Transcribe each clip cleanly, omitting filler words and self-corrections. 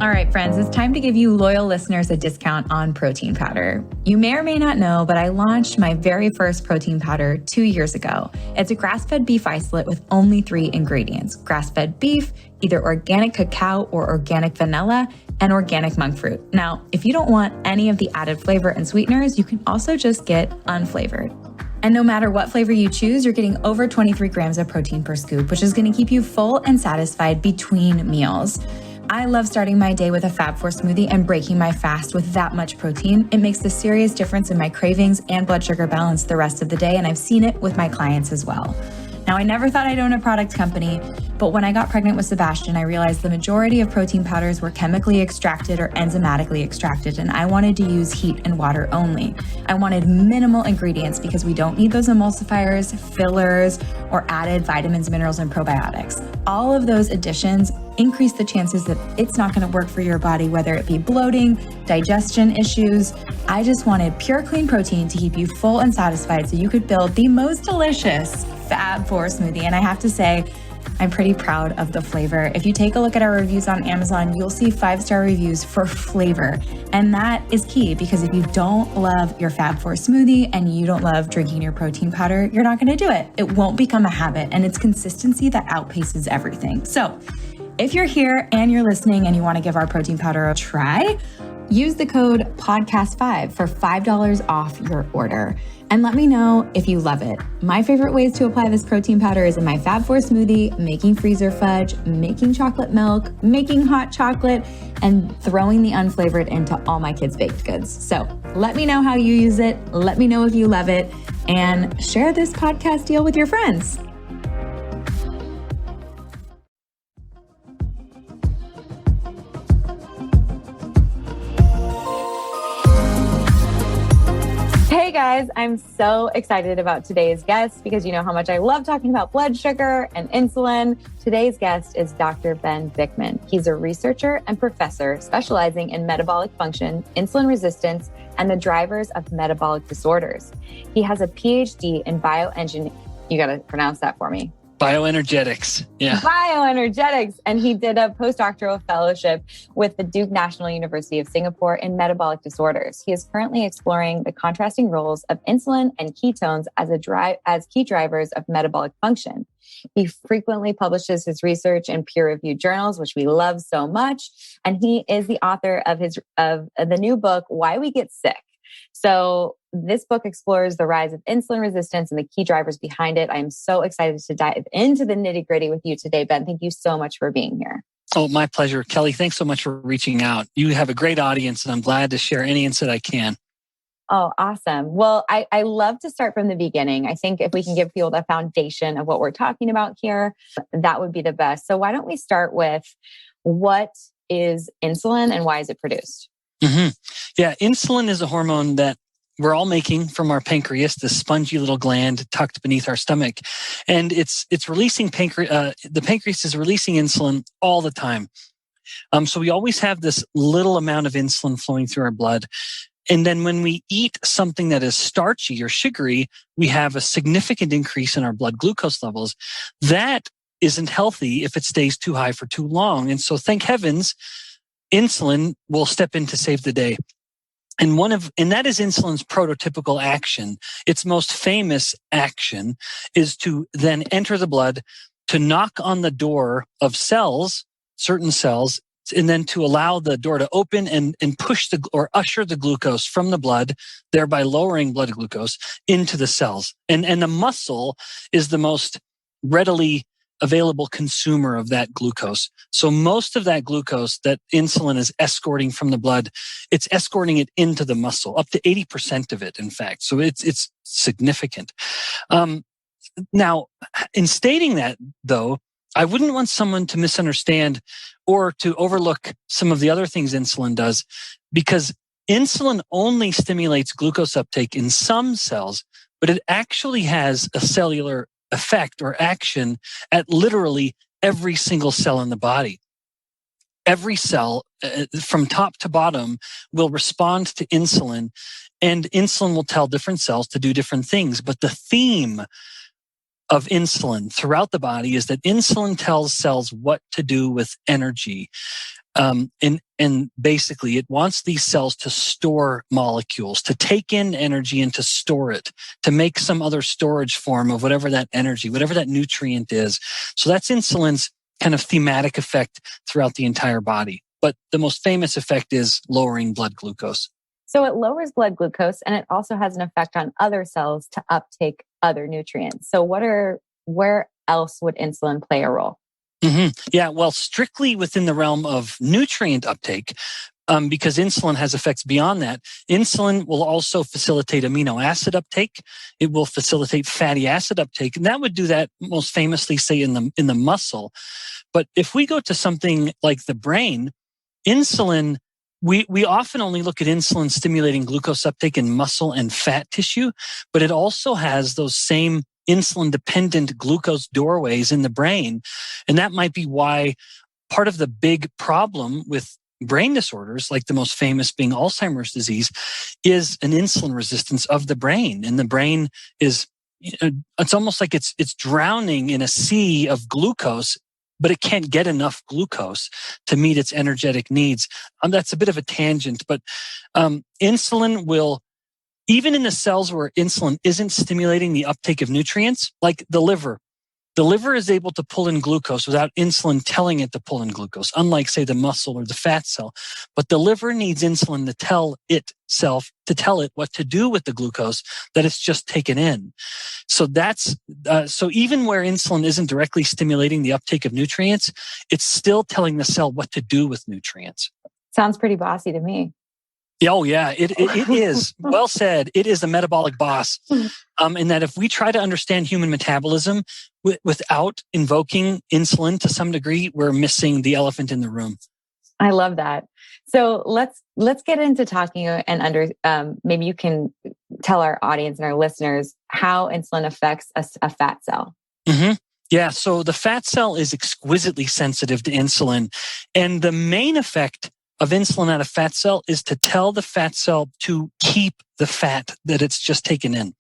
All right, friends, it's time to give you loyal listeners a discount on protein powder. You may or may not know, but I launched my very first protein powder 2 years ago. It's a grass-fed beef isolate with only 3 ingredients: grass-fed beef, either organic cacao or organic vanilla, and organic monk fruit. Now, if you don't want any of the added flavor and sweeteners, you can also just get unflavored. And no matter what flavor you choose, you're getting over 23 grams of protein per scoop, which is going to keep you full and satisfied between meals. I love starting my day with a Fab4 smoothie and breaking my fast with that much protein. It makes a serious difference in my cravings and blood sugar balance the rest of the day, and I've seen it with my clients as well. Now, I never thought I'd own a product company, but when I got pregnant with Sebastian, I realized the majority of protein powders were chemically extracted or enzymatically extracted, and I wanted to use heat and water only. I wanted minimal ingredients because we don't need those emulsifiers, fillers, or added vitamins, minerals, and probiotics. All of those additions increase the chances that it's not going to work for your body, whether it be bloating, digestion issues. I just wanted pure, clean protein to keep you full and satisfied so you could build the most delicious Fab4 smoothie. And I have to say, I'm pretty proud of the flavor. If you take a look at our reviews on Amazon, you'll see 5-star reviews for flavor. And that is key, because if you don't love your Fab4 smoothie and you don't love drinking your protein powder, you're not going to do it. It won't become a habit, and it's consistency that outpaces everything. So if you're here and you're listening and you want to give our protein powder a try, use the code PODCAST5 for $5 off your order. And let me know if you love it. My favorite ways to apply this protein powder is in my Fab4 smoothie, making freezer fudge, making chocolate milk, making hot chocolate, and throwing the unflavored into all my kids' baked goods. So let me know how you use it. Let me know if you love it, and share this podcast deal with your friends. Hey guys, I'm so excited about today's guest because you know how much I love talking about blood sugar and insulin. Today's guest is Dr. Ben Bikman. He's a researcher and professor specializing in metabolic function, insulin resistance, and the drivers of metabolic disorders. He has a PhD in bioengineering. You got to pronounce that for me. Bioenergetics. Yeah. Bioenergetics. And he did a postdoctoral fellowship with the Duke National University of Singapore in metabolic disorders. He is currently exploring the contrasting roles of insulin and ketones as key drivers of metabolic function. He frequently publishes his research in peer-reviewed journals, which we love so much. And he is the author of the new book, Why We Get Sick. So this book explores the rise of insulin resistance and the key drivers behind it. I am so excited to dive into the nitty-gritty with you today, Ben. Thank you so much for being here. Oh, my pleasure. Kelly, thanks so much for reaching out. You have a great audience, and I'm glad to share any insight I can. Oh, awesome. Well, I love to start from the beginning. I think if we can give people the foundation of what we're talking about here, that would be the best. So why don't we start with what is insulin and why is it produced? Mm-hmm. Yeah, insulin is a hormone that we're all making from our pancreas, this spongy little gland tucked beneath our stomach. And it's releasing the pancreas is releasing insulin all the time. So we always have this little amount of insulin flowing through our blood. And then when we eat something that is starchy or sugary, we have a significant increase in our blood glucose levels. That isn't healthy if it stays too high for too long. And so thank heavens, insulin will step in to save the day. And that is insulin's prototypical action. Its most famous action is to then enter the blood, to knock on the door of cells, certain cells, and then to allow the door to open and push or usher the glucose from the blood, thereby lowering blood glucose into the cells. And the muscle is the most readily available consumer of that glucose. So most of that glucose that insulin is escorting from the blood, it's escorting it into the muscle, up to 80% of it, in fact. So it's significant. Now, in stating that, though, I wouldn't want someone to misunderstand or to overlook some of the other things insulin does, because insulin only stimulates glucose uptake in some cells, but it actually has a cellular effect or action at literally every single cell in the body. Every cell from top to bottom will respond to insulin, and insulin will tell different cells to do different things. But the theme of insulin throughout the body is that insulin tells cells what to do with energy. And basically it wants these cells to store molecules, to take in energy and to store it, to make some other storage form of whatever that energy, whatever that nutrient is. So that's insulin's kind of thematic effect throughout the entire body. But the most famous effect is lowering blood glucose. So it lowers blood glucose and it also has an effect on other cells to uptake other nutrients. So where else would insulin play a role? Mm-hmm. Yeah, well, strictly within the realm of nutrient uptake, because insulin has effects beyond that. Insulin will also facilitate amino acid uptake. It will facilitate fatty acid uptake, and that would do that most famously, say, in the muscle. But if we go to something like the brain, insulin, we often only look at insulin stimulating glucose uptake in muscle and fat tissue, but it also has those same insulin-dependent glucose doorways in the brain. And that might be why part of the big problem with brain disorders, like the most famous being Alzheimer's disease, is an insulin resistance of the brain. And the brain is, it's almost like it's drowning in a sea of glucose, but it can't get enough glucose to meet its energetic needs. That's a bit of a tangent, but insulin will, even in the cells where insulin isn't stimulating the uptake of nutrients, like the liver is able to pull in glucose without insulin telling it to pull in glucose, unlike, say, the muscle or the fat cell. But the liver needs insulin to tell it what to do with the glucose that it's just taken in. So so even where insulin isn't directly stimulating the uptake of nutrients, it's still telling the cell what to do with nutrients. Sounds pretty bossy to me. Oh, yeah, it is. Well said. It is the metabolic boss. In that if we try to understand human metabolism without invoking insulin to some degree, we're missing the elephant in the room. I love that. So let's get into talking and maybe you can tell our audience and our listeners how insulin affects a fat cell. Mm-hmm. Yeah, so the fat cell is exquisitely sensitive to insulin. And the main effect of insulin at a fat cell is to tell the fat cell to keep the fat that it's just taken in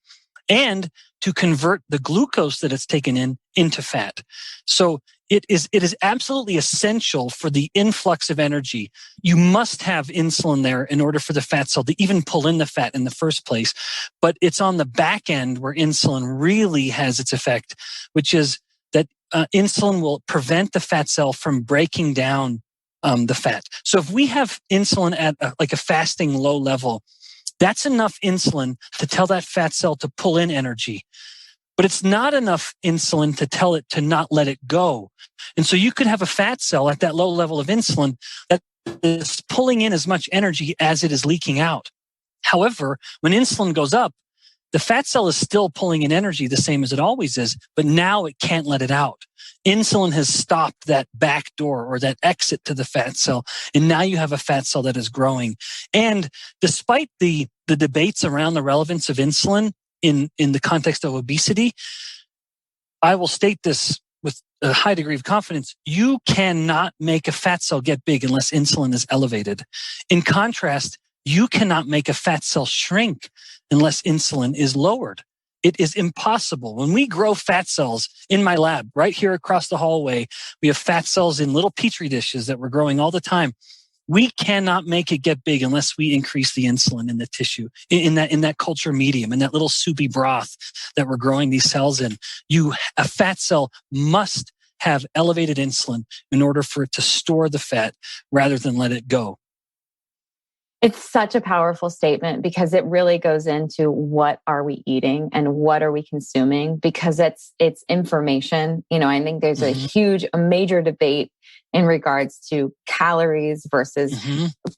and to convert the glucose that it's taken in into fat. So it is absolutely essential for the influx of energy. You must have insulin there in order for the fat cell to even pull in the fat in the first place. But it's on the back end where insulin really has its effect, which is that insulin will prevent the fat cell from breaking down the fat. So if we have insulin at like a fasting low level, that's enough insulin to tell that fat cell to pull in energy. But it's not enough insulin to tell it to not let it go. And so you could have a fat cell at that low level of insulin that is pulling in as much energy as it is leaking out. However, when insulin goes up, the fat cell is still pulling in energy the same as it always is, but now it can't let it out. Insulin has stopped that back door or that exit to the fat cell, and now you have a fat cell that is growing. And despite the debates around the relevance of insulin in the context of obesity, I will state this with a high degree of confidence. You cannot make a fat cell get big unless insulin is elevated. In contrast, you cannot make a fat cell shrink unless insulin is lowered. It is impossible. When we grow fat cells in my lab, right here across the hallway, we have fat cells in little petri dishes that we're growing all the time. We cannot make it get big unless we increase the insulin in the tissue, in that culture medium, in that little soupy broth that we're growing these cells in. A fat cell must have elevated insulin in order for it to store the fat rather than let it go. It's such a powerful statement because it really goes into what are we eating and what are we consuming, because it's information. I think there's a major debate in regards to calories versus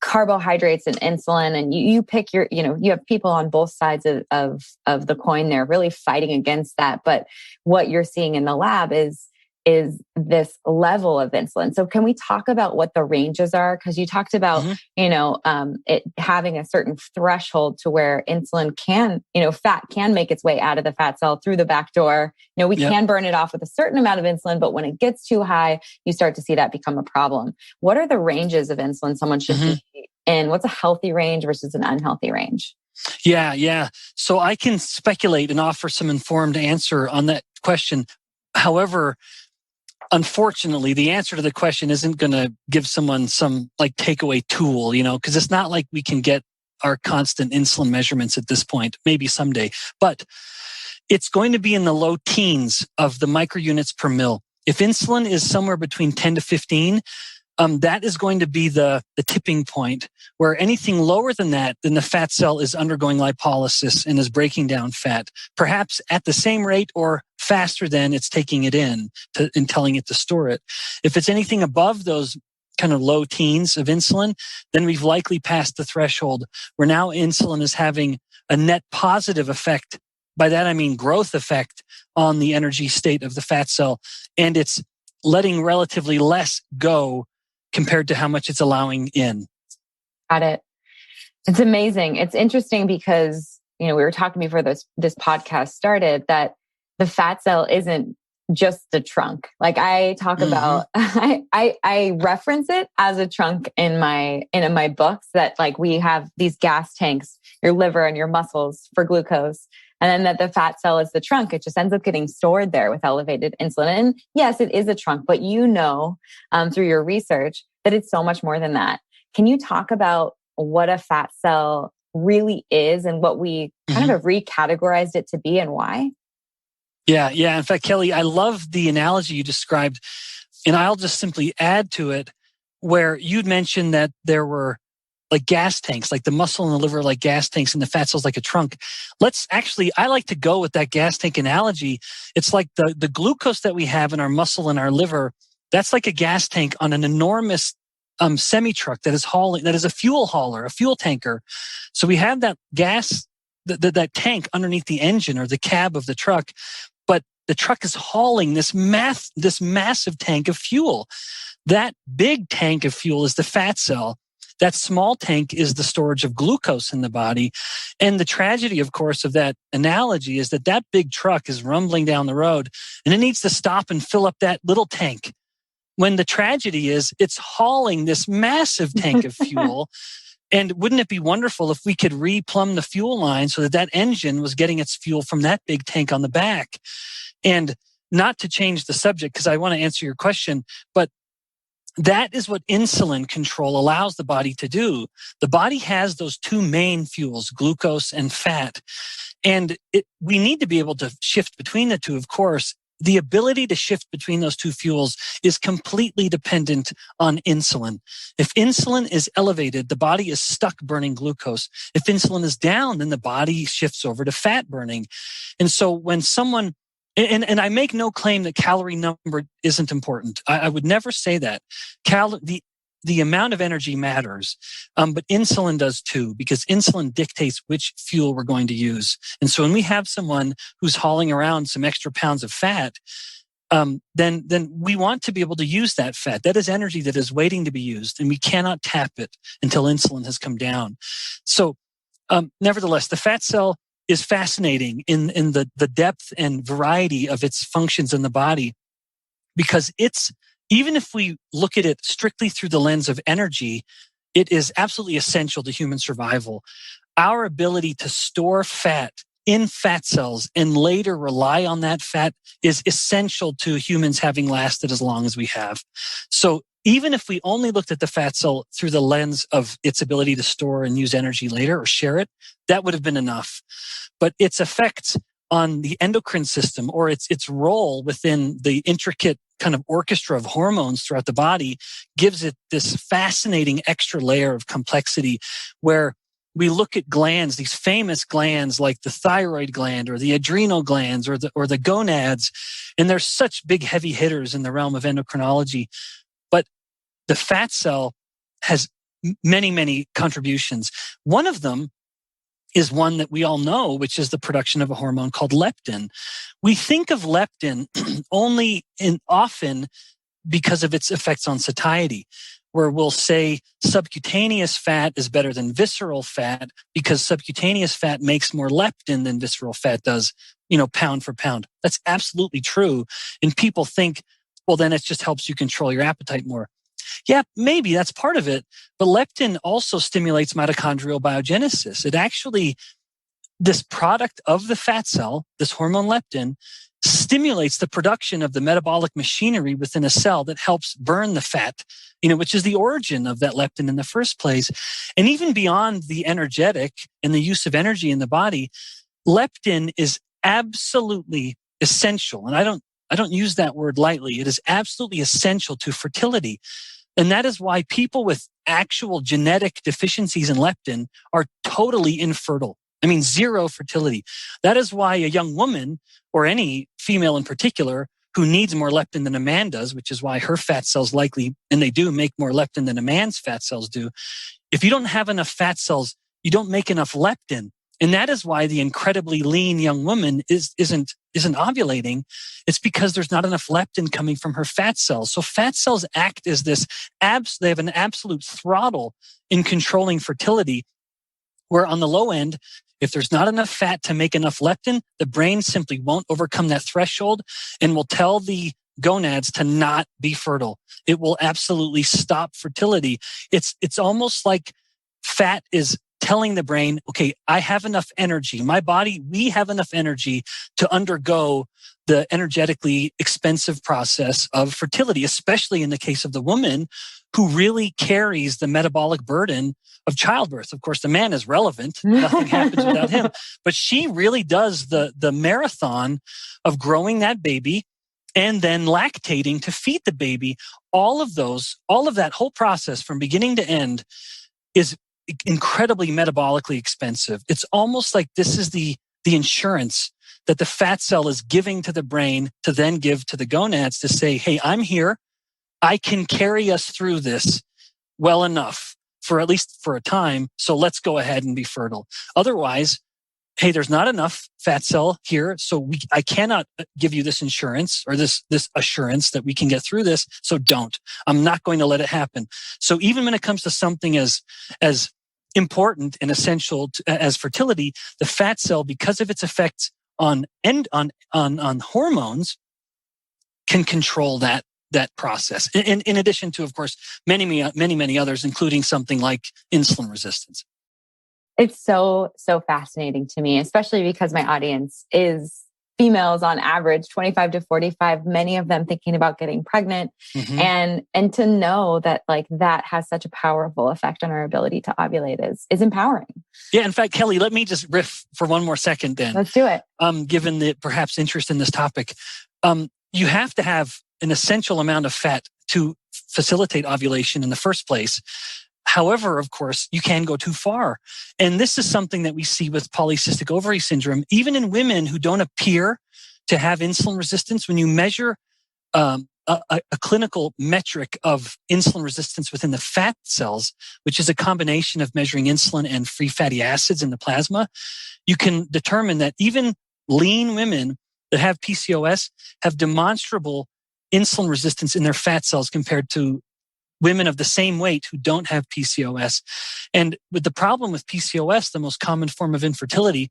carbohydrates and insulin. And you pick you have people on both sides of the coin there really fighting against that. But what you're seeing in the lab is this level of insulin. So can we talk about what the ranges are? Because you talked about, it having a certain threshold to where insulin fat can make its way out of the fat cell through the back door. We can burn it off with a certain amount of insulin, but when it gets too high, you start to see that become a problem. What are the ranges of insulin someone should be in? What's a healthy range versus an unhealthy range? Yeah. So I can speculate and offer some informed answer on that question. However, Unfortunately, the answer to the question isn't going to give someone some like takeaway tool, because it's not like we can get our constant insulin measurements at this point, maybe someday, but it's going to be in the low teens of the microunits per mil. If insulin is somewhere between 10 to 15, that is going to be the tipping point where anything lower than that, then the fat cell is undergoing lipolysis and is breaking down fat, perhaps at the same rate or faster than it's taking it in and telling it to store it. If it's anything above those kind of low teens of insulin, then we've likely passed the threshold where now insulin is having a net positive effect. By that, I mean growth effect on the energy state of the fat cell. And it's letting relatively less go compared to how much it's allowing in. Got it. It's amazing. It's interesting because, we were talking before this podcast started that the fat cell isn't just the trunk. Like I talk about, I reference it as a trunk in my books that like we have these gas tanks, your liver and your muscles for glucose. And then that the fat cell is the trunk. It just ends up getting stored there with elevated insulin. And yes, it is a trunk, but through your research that it's so much more than that. Can you talk about what a fat cell really is and what we kind of have recategorized it to be and why? Yeah. In fact, Kelly, I love the analogy you described. And I'll just simply add to it where you'd mentioned that there were like gas tanks, like the muscle and the liver, like gas tanks, and the fat cells like a trunk. I like to go with that gas tank analogy. It's like the glucose that we have in our muscle and our liver. That's like a gas tank on an enormous semi truck that is a fuel hauler, a fuel tanker. So we have that gas, that tank underneath the engine or the cab of the truck, but the truck is hauling this massive tank of fuel. That big tank of fuel is the fat cell. That small tank is the storage of glucose in the body. And the tragedy, of course, of that analogy is that big truck is rumbling down the road and it needs to stop and fill up that little tank. When the tragedy is it's hauling this massive tank of fuel. And wouldn't it be wonderful if we could replumb the fuel line so that engine was getting its fuel from that big tank on the back? And not to change the subject, because I want to answer your question, but that is what insulin control allows the body to do. The body has those two main fuels, glucose and fat. And we need to be able to shift between the two, of course. The ability to shift between those two fuels is completely dependent on insulin. If insulin is elevated, the body is stuck burning glucose. If insulin is down, then the body shifts over to fat burning. And so when someone And I make no claim that calorie number isn't important. I would never say that. The amount of energy matters, but insulin does too, because insulin dictates which fuel we're going to use. And so when we have someone who's hauling around some extra pounds of fat, then we want to be able to use that fat. That is energy that is waiting to be used, and we cannot tap it until insulin has come down. So nevertheless, the fat cell is fascinating in the depth and variety of its functions in the body, because even if we look at it strictly through the lens of energy, it is absolutely essential to human survival. Our ability to store fat in fat cells and later rely on that fat is essential to humans having lasted as long as we have. So even if we only looked at the fat cell through the lens of its ability to store and use energy later or share it, that would have been enough. But its effects on the endocrine system, or its role within the intricate kind of orchestra of hormones throughout the body, gives it this fascinating extra layer of complexity where we look at glands, these famous glands like the thyroid gland or the adrenal glands or the gonads, and they're such big heavy hitters in the realm of endocrinology. But the fat cell has many, many contributions. One of them is one that we all know, which is the production of a hormone called leptin. We think of leptin often because of its effects on satiety, where we'll say subcutaneous fat is better than visceral fat because subcutaneous fat makes more leptin than visceral fat does, pound for pound. That's absolutely true. And people think, well, then it just helps you control your appetite more. Yeah, maybe that's part of it. But leptin also stimulates mitochondrial biogenesis. It actually this product of the fat cell, this hormone leptin, stimulates the production of the metabolic machinery within a cell that helps burn the fat, which is the origin of that leptin in the first place. And even beyond the energetic and the use of energy in the body, leptin is absolutely essential. And I don't use that word lightly. It is absolutely essential to fertility. And that is why people with actual genetic deficiencies in leptin are totally infertile. I mean, zero fertility. That is why a young woman, or any female in particular, who needs more leptin than a man does, which is why her fat cells likely, and they do, make more leptin than a man's fat cells do. If you don't have enough fat cells, you don't make enough leptin. And that is why the incredibly lean young woman isn't ovulating. It's because there's not enough leptin coming from her fat cells. So fat cells act as this they have an absolute throttle in controlling fertility, where on the low end, if there's not enough fat to make enough leptin, the brain simply won't overcome that threshold and will tell the gonads to not be fertile. It will absolutely stop fertility. It's almost like fat is telling the brain, okay, I have enough energy. My body, we have enough energy to undergo the energetically expensive process of fertility, especially in the case of the woman who really carries the metabolic burden of childbirth. Of course, the man is relevant. Nothing happens without him. But she really does the marathon of growing that baby and then lactating to feed the baby. All of that whole process from beginning to end is incredibly metabolically expensive. It's almost like this is the insurance that the fat cell is giving to the brain to then give to the gonads to say, hey, I'm here. I can carry us through this well enough for at least for a time. So let's go ahead and be fertile. Otherwise, hey, there's not enough fat cell here. So I cannot give you this insurance or this assurance that we can get through this. So don't. I'm not going to let it happen. So even when it comes to something as important and essential as fertility, the fat cell, because of its effects on hormones, can control that process. In addition to, of course, many others, including something like insulin resistance. It's so fascinating to me, especially because my audience is females on average, 25 to 45, many of them thinking about getting pregnant. Mm-hmm. And to know that that has such a powerful effect on our ability to ovulate is empowering. Yeah. In fact, Kelly, let me just riff for one more second then. Let's do it. Given the perhaps interest in this topic, you have to have an essential amount of fat to facilitate ovulation in the first place. However, of course, you can go too far. And this is something that we see with polycystic ovary syndrome, even in women who don't appear to have insulin resistance. When you measure a clinical metric of insulin resistance within the fat cells, which is a combination of measuring insulin and free fatty acids in the plasma, you can determine that even lean women that have PCOS have demonstrable insulin resistance in their fat cells compared to women of the same weight who don't have PCOS. And with the problem with PCOS, the most common form of infertility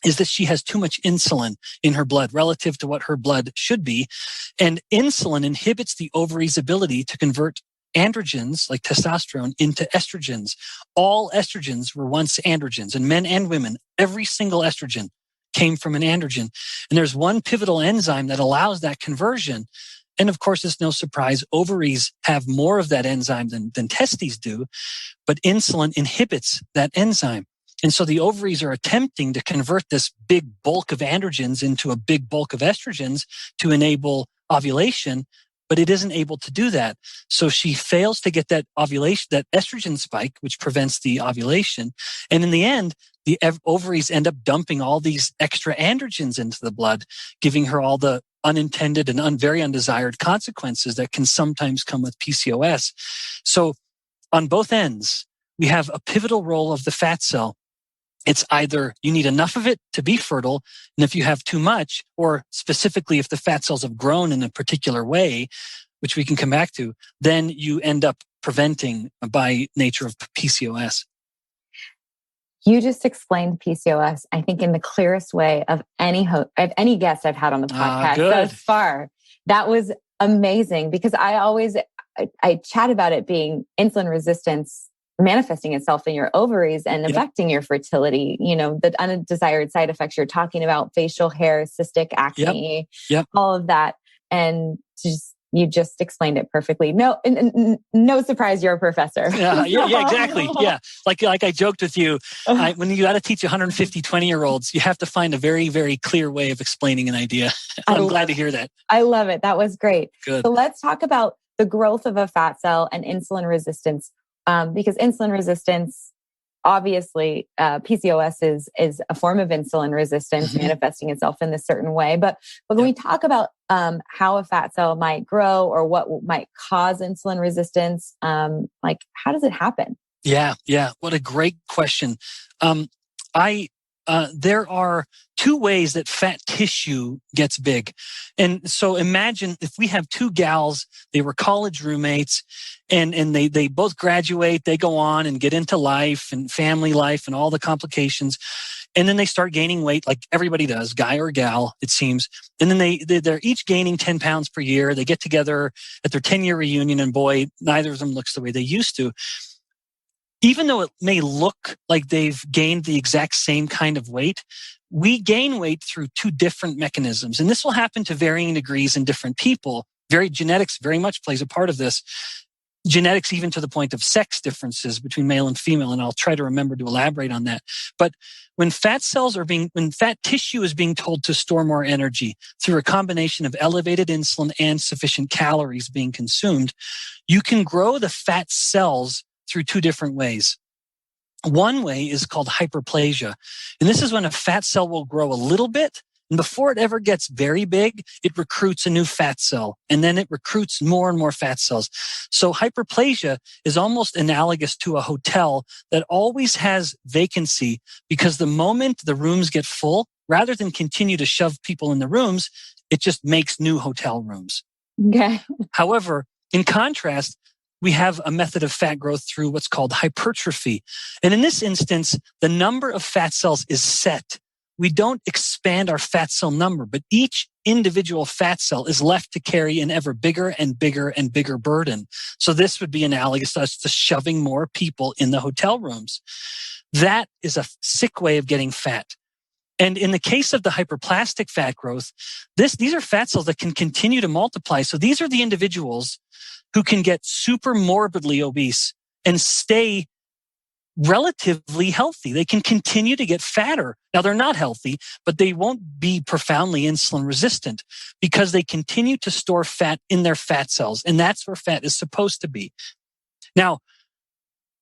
is that she has too much insulin in her blood relative to what her blood should be. And insulin inhibits the ovary's ability to convert androgens like testosterone into estrogens. All estrogens were once androgens, and men and women, every single estrogen came from an androgen. And there's one pivotal enzyme that allows that conversion. And of course, it's no surprise, ovaries have more of that enzyme than testes do, but insulin inhibits that enzyme. And so the ovaries are attempting to convert this big bulk of androgens into a big bulk of estrogens to enable ovulation, but it isn't able to do that. So she fails to get that ovulation, that estrogen spike, which prevents the ovulation. And in the end, the ovaries end up dumping all these extra androgens into the blood, giving her all the unintended and very undesired consequences that can sometimes come with PCOS. So on both ends, we have a pivotal role of the fat cell. It's either you need enough of it to be fertile, and if you have too much, or specifically if the fat cells have grown in a particular way, which we can come back to, then you end up preventing by nature of PCOS. You just explained PCOS, I think, in the clearest way of any guest I've had on the podcast thus far. That was amazing because I chat about it being insulin resistance manifesting itself in your ovaries and affecting your fertility. The undesired side effects you're talking about, facial hair, cystic acne, all of that. And you just explained it perfectly. No surprise, you're a professor. Yeah, exactly. Yeah. Like I joked with you, when you got to teach 150 20-year-olds, you have to find a very, very clear way of explaining an idea. I'm glad to hear that. I love it. That was great. Good. So let's talk about the growth of a fat cell and insulin resistance. Because insulin resistance, obviously, PCOS is a form of insulin resistance manifesting itself in this certain way. But when we talk about how a fat cell might grow or what might cause insulin resistance, how does it happen? Yeah. What a great question. There are two ways that fat tissue gets big. And so imagine if we have two gals, they were college roommates, and they both graduate, they go on and get into life and family life and all the complications. And then they start gaining weight like everybody does, guy or gal, it seems. And then they're each gaining 10 pounds per year. They get together at their 10-year reunion, and boy, neither of them looks the way they used to. Even though it may look like they've gained the exact same kind of weight, we gain weight through two different mechanisms. And this will happen to varying degrees in different people. Genetics very much plays a part of this. Genetics even to the point of sex differences between male and female. And I'll try to remember to elaborate on that. But when fat tissue is being told to store more energy through a combination of elevated insulin and sufficient calories being consumed, you can grow the fat cells through two different ways. One way is called hyperplasia. And this is when a fat cell will grow a little bit, and before it ever gets very big, it recruits a new fat cell, and then it recruits more and more fat cells. So hyperplasia is almost analogous to a hotel that always has vacancy, because the moment the rooms get full, rather than continue to shove people in the rooms, it just makes new hotel rooms. Okay. However, in contrast, we have a method of fat growth through what's called hypertrophy. And in this instance, the number of fat cells is set. We don't expand our fat cell number, but each individual fat cell is left to carry an ever bigger and bigger and bigger burden. So this would be analogous to us to shoving more people in the hotel rooms. That is a sick way of getting fat. And in the case of the hyperplastic fat growth, these are fat cells that can continue to multiply. So these are the individuals who can get super morbidly obese and stay relatively healthy. They can continue to get fatter. Now, they're not healthy, but they won't be profoundly insulin resistant because they continue to store fat in their fat cells. And that's where fat is supposed to be. Now,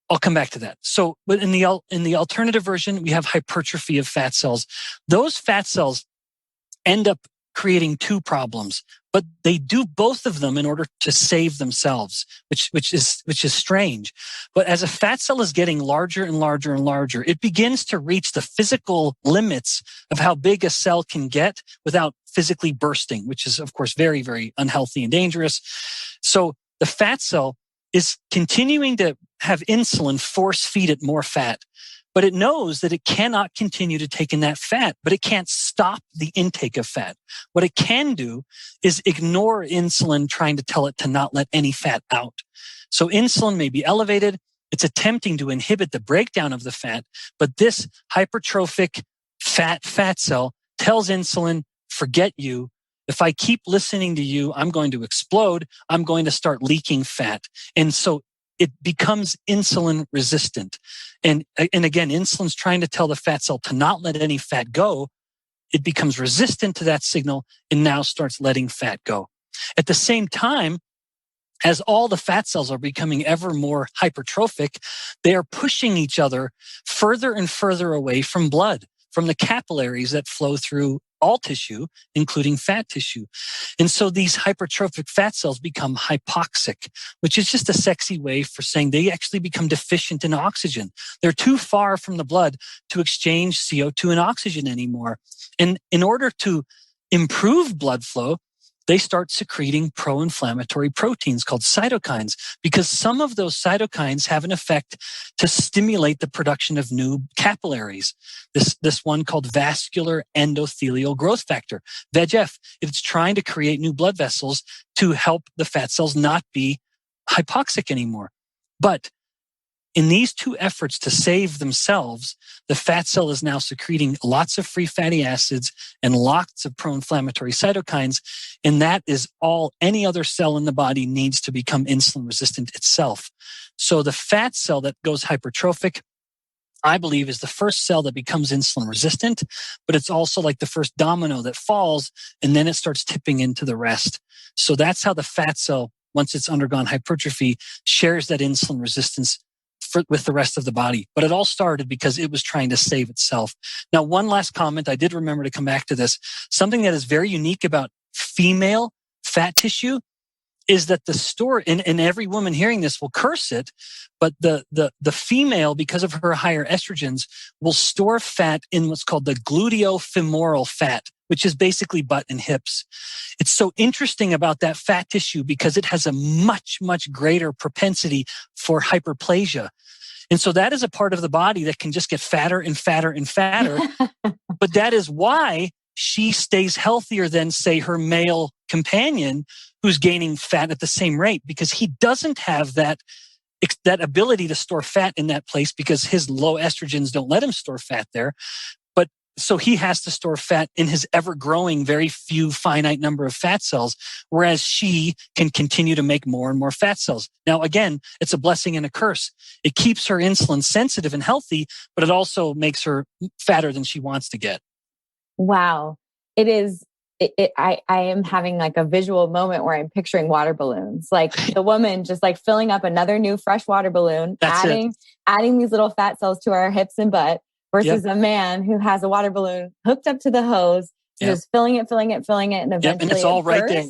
I'll come back to that. So in the alternative version, we have hypertrophy of fat cells. Those fat cells end up creating two problems, but they do both of them in order to save themselves, which is strange. But as a fat cell is getting larger and larger and larger, it begins to reach the physical limits of how big a cell can get without physically bursting, which is, of course, very, very unhealthy and dangerous. So the fat cell is continuing to have insulin force feed it more fat. But it knows that it cannot continue to take in that fat, but it can't stop the intake of fat. What it can do is ignore insulin trying to tell it to not let any fat out. So insulin may be elevated. It's attempting to inhibit the breakdown of the fat, but this hypertrophic fat cell tells insulin, forget you. If I keep listening to you, I'm going to explode. I'm going to start leaking fat. And so it becomes insulin resistant. And again, insulin's trying to tell the fat cell to not let any fat go. It becomes resistant to that signal and now starts letting fat go. At the same time, as all the fat cells are becoming ever more hypertrophic, they are pushing each other further and further away from blood, from the capillaries that flow through all tissue, including fat tissue. And so these hypertrophic fat cells become hypoxic, which is just a sexy way for saying they actually become deficient in oxygen. They're too far from the blood to exchange CO2 and oxygen anymore. And in order to improve blood flow, they start secreting pro-inflammatory proteins called cytokines, because some of those cytokines have an effect to stimulate the production of new capillaries. This one called vascular endothelial growth factor, VEGF. It's trying to create new blood vessels to help the fat cells not be hypoxic anymore. But in these two efforts to save themselves, the fat cell is now secreting lots of free fatty acids and lots of pro-inflammatory cytokines. And that is all any other cell in the body needs to become insulin resistant itself. So the fat cell that goes hypertrophic, I believe, is the first cell that becomes insulin resistant, but it's also like the first domino that falls, and then it starts tipping into the rest. So that's how the fat cell, once it's undergone hypertrophy, shares that insulin resistance with the rest of the body. But it all started because it was trying to save itself. Now, one last comment, I did remember to come back to this. Something that is very unique about female fat tissue is that the store, and every woman hearing this will curse it, but the female, because of her higher estrogens, will store fat in what's called the gluteofemoral fat, which is basically butt and hips. It's so interesting about that fat tissue because it has a much, much greater propensity for hyperplasia. And so that is a part of the body that can just get fatter and fatter and fatter. But that is why she stays healthier than, say, her male companion who's gaining fat at the same rate, because he doesn't have that ability to store fat in that place because his low estrogens don't let him store fat there. But so he has to store fat in his ever-growing, very few finite number of fat cells, whereas she can continue to make more and more fat cells. Now, again, it's a blessing and a curse. It keeps her insulin sensitive and healthy, but it also makes her fatter than she wants to get. Wow. It is. I am having like a visual moment where I'm picturing water balloons, like the woman just like filling up another new fresh water balloon, adding these little fat cells to our hips and butt, versus a man who has a water balloon hooked up to the hose, just filling it, and eventually and it's all right there.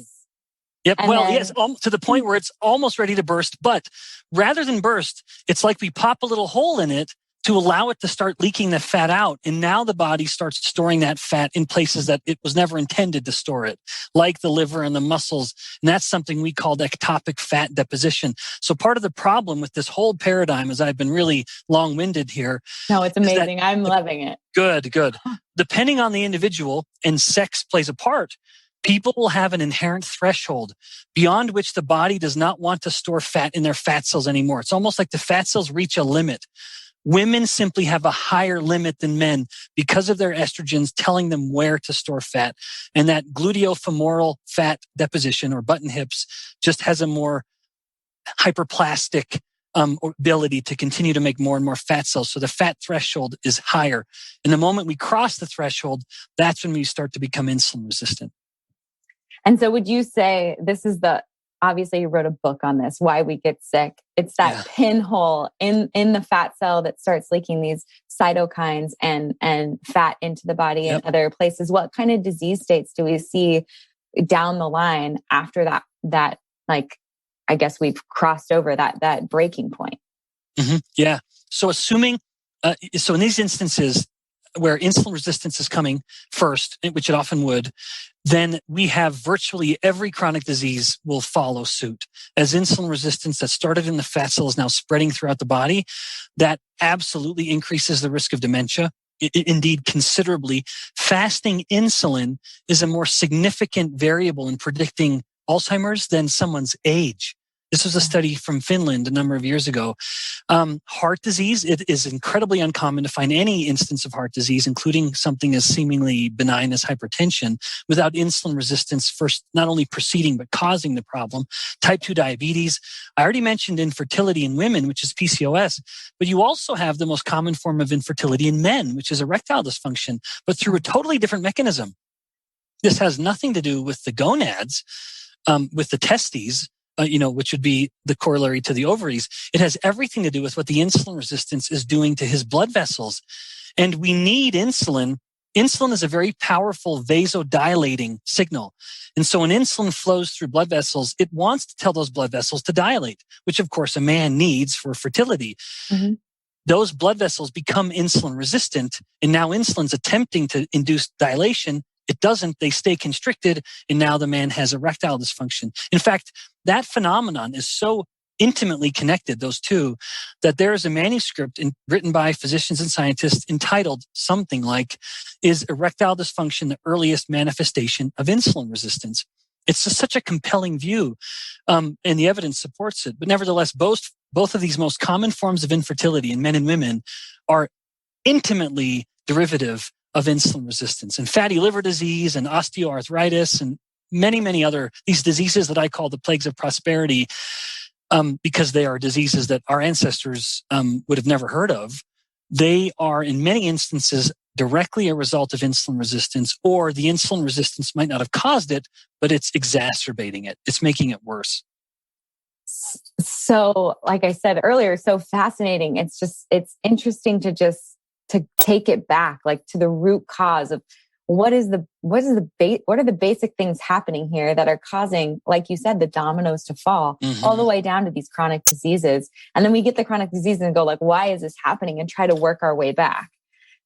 Yep. And well, then, yes, to the point where it's almost ready to burst. But rather than burst, it's like we pop a little hole in it to allow it to start leaking the fat out. And now the body starts storing that fat in places that it was never intended to store it, like the liver and the muscles. And that's something we called ectopic fat deposition. So part of the problem with this whole paradigm, as I've been really long-winded here. No, it's amazing. I'm loving it. Good. Depending on the individual, and sex plays a part, people will have an inherent threshold beyond which the body does not want to store fat in their fat cells anymore. It's almost like the fat cells reach a limit. Women simply have a higher limit than men because of their estrogens telling them where to store fat. And that gluteofemoral fat deposition, or butt and hips, just has a more hyperplastic ability to continue to make more and more fat cells. So the fat threshold is higher. And the moment we cross the threshold, that's when we start to become insulin resistant. And so would you say this is obviously you wrote a book on this, Why We Get Sick. It's that pinhole in the fat cell that starts leaking these cytokines and fat into the body and other places. What kind of disease states do we see down the line after that like, I guess we've crossed over that breaking point? Mm-hmm. Yeah. So assuming, so in these instances where insulin resistance is coming first, which it often would, then we have virtually every chronic disease will follow suit. As insulin resistance that started in the fat cell is now spreading throughout the body, that absolutely increases the risk of dementia. Indeed, considerably. Fasting insulin is a more significant variable in predicting Alzheimer's than someone's age. This was a study from Finland a number of years ago. Heart disease, it is incredibly uncommon to find any instance of heart disease, including something as seemingly benign as hypertension, without insulin resistance first not only preceding but causing the problem. Type 2 diabetes. I already mentioned infertility in women, which is PCOS, but you also have the most common form of infertility in men, which is erectile dysfunction, but through a totally different mechanism. This has nothing to do with the gonads, with the testes, which would be the corollary to the ovaries. It has everything to do with what the insulin resistance is doing to his blood vessels. And we need insulin. Insulin is a very powerful vasodilating signal. And so when insulin flows through blood vessels, it wants to tell those blood vessels to dilate, which of course a man needs for fertility. Mm-hmm. Those blood vessels become insulin resistant, and now insulin's attempting to induce dilation. It doesn't. They stay constricted, and now the man has erectile dysfunction. In fact, that phenomenon is so intimately connected, those two, that there is a manuscript written by physicians and scientists entitled something like, "Is erectile dysfunction the earliest manifestation of insulin resistance?" It's just such a compelling view, and the evidence supports it. But nevertheless, both of these most common forms of infertility in men and women are intimately derivative of insulin resistance, and fatty liver disease and osteoarthritis and many, many other, these diseases that I call the plagues of prosperity, because they are diseases that our ancestors would have never heard of. They are in many instances directly a result of insulin resistance, or the insulin resistance might not have caused it, but it's exacerbating it. It's making it worse. So, like I said earlier, so fascinating. It's interesting to take it back, like to the root cause of what are the basic things happening here that are causing, like you said, the dominoes to fall all the way down to these chronic diseases. And then we get the chronic disease and go like, why is this happening? And try to work our way back.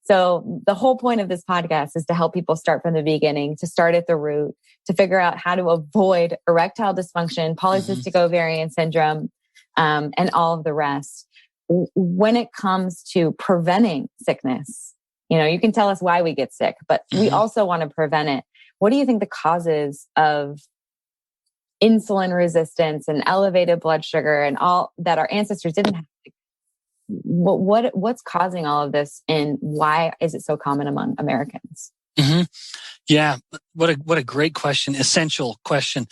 So the whole point of this podcast is to help people start from the beginning, to start at the root, to figure out how to avoid erectile dysfunction, polycystic ovarian syndrome, and all of the rest. When it comes to preventing sickness, you can tell us why we get sick, but we also want to prevent it. What do you think the causes of insulin resistance and elevated blood sugar and all that our ancestors didn't have? What's causing all of this, and why is it so common among Americans? Yeah, what a great question, essential question.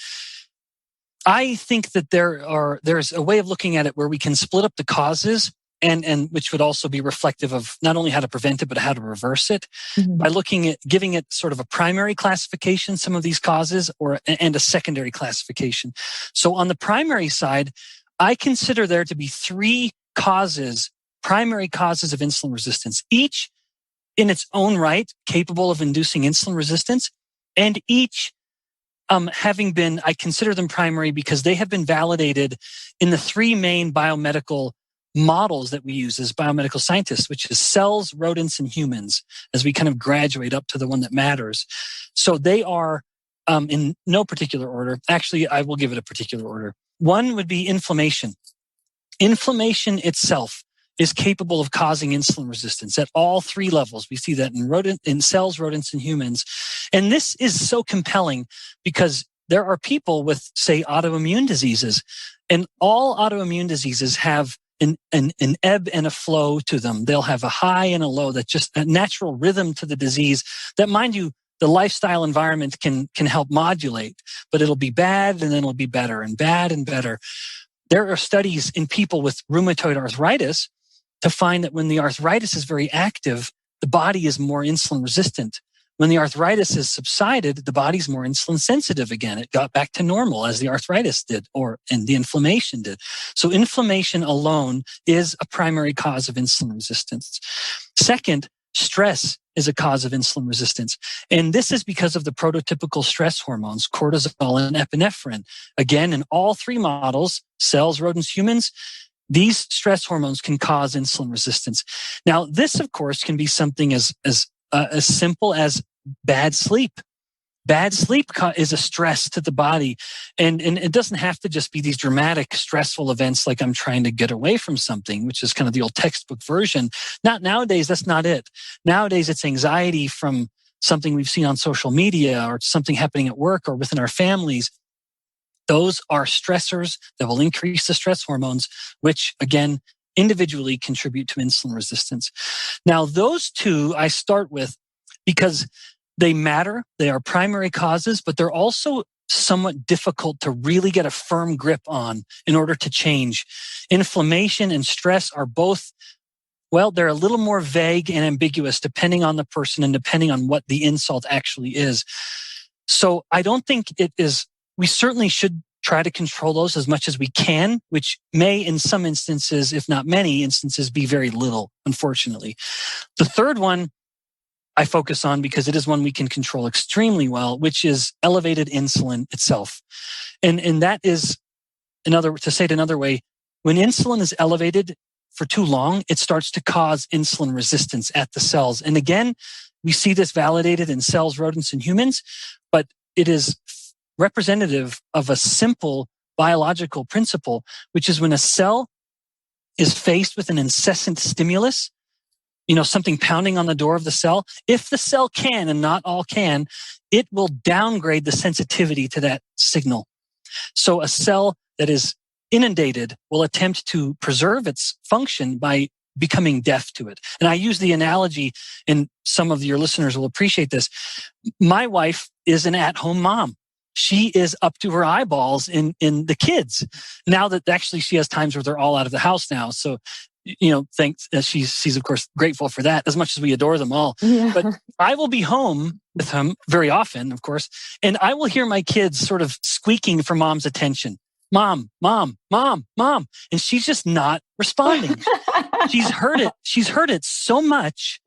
I think that there's a way of looking at it where we can split up the causes, and which would also be reflective of not only how to prevent it, but how to reverse it by looking at giving it sort of a primary classification, some of these causes, and a secondary classification. So on the primary side, I consider there to be three primary causes of insulin resistance, each in its own right capable of inducing insulin resistance, and each I consider them primary because they have been validated in the three main biomedical models that we use as biomedical scientists, which is cells, rodents, and humans, as we kind of graduate up to the one that matters. So they are in no particular order. Actually, I will give it a particular order. One would be inflammation. Inflammation itself is capable of causing insulin resistance at all three levels. We see that in cells, rodents, and humans. And this is so compelling because there are people with, say, autoimmune diseases, and all autoimmune diseases have an ebb and a flow to them. They'll have a high and a low, that's just a natural rhythm to the disease that, mind you, the lifestyle environment can help modulate, but it'll be bad and then it'll be better and bad and better. There are studies in people with rheumatoid arthritis to find that when the arthritis is very active, the body is more insulin resistant. When the arthritis has subsided, the body's more insulin sensitive again. It got back to normal as the arthritis did, and the inflammation did. So inflammation alone is a primary cause of insulin resistance. Second, stress is a cause of insulin resistance. And this is because of the prototypical stress hormones, cortisol and epinephrine. Again, in all three models, cells, rodents, humans, these stress hormones can cause insulin resistance. Now, this, of course, can be something as simple as bad sleep. Bad sleep is a stress to the body. And it doesn't have to just be these dramatic, stressful events like I'm trying to get away from something, which is kind of the old textbook version. Not nowadays, that's not it. Nowadays, it's anxiety from something we've seen on social media or something happening at work or within our families. Those are stressors that will increase the stress hormones, which, again, individually contribute to insulin resistance. Now, those two I start with because they matter. They are primary causes, but they're also somewhat difficult to really get a firm grip on in order to change. Inflammation and stress are both, well, they're a little more vague and ambiguous depending on the person and depending on what the insult actually is. So I don't think we certainly should try to control those as much as we can, which may in some instances, if not many instances, be very little, unfortunately. The third one I focus on because it is one we can control extremely well, which is elevated insulin itself. And that is to say it another way, when insulin is elevated for too long, it starts to cause insulin resistance at the cells. And again, we see this validated in cells, rodents, and humans, but it is representative of a simple biological principle, which is when a cell is faced with an incessant stimulus, something pounding on the door of the cell. If the cell can, and not all can, it will downgrade the sensitivity to that signal. So a cell that is inundated will attempt to preserve its function by becoming deaf to it. And I use the analogy, and some of your listeners will appreciate this. My wife is an at-home mom. She is up to her eyeballs in the kids. Now that actually she has times where they're all out of the house now. So, thanks. She's of course grateful for that, as much as we adore them all. Yeah. But I will be home with him very often, of course, and I will hear my kids sort of squeaking for mom's attention. Mom, mom, mom, mom. And she's just not responding. She's heard it. She's heard it so much.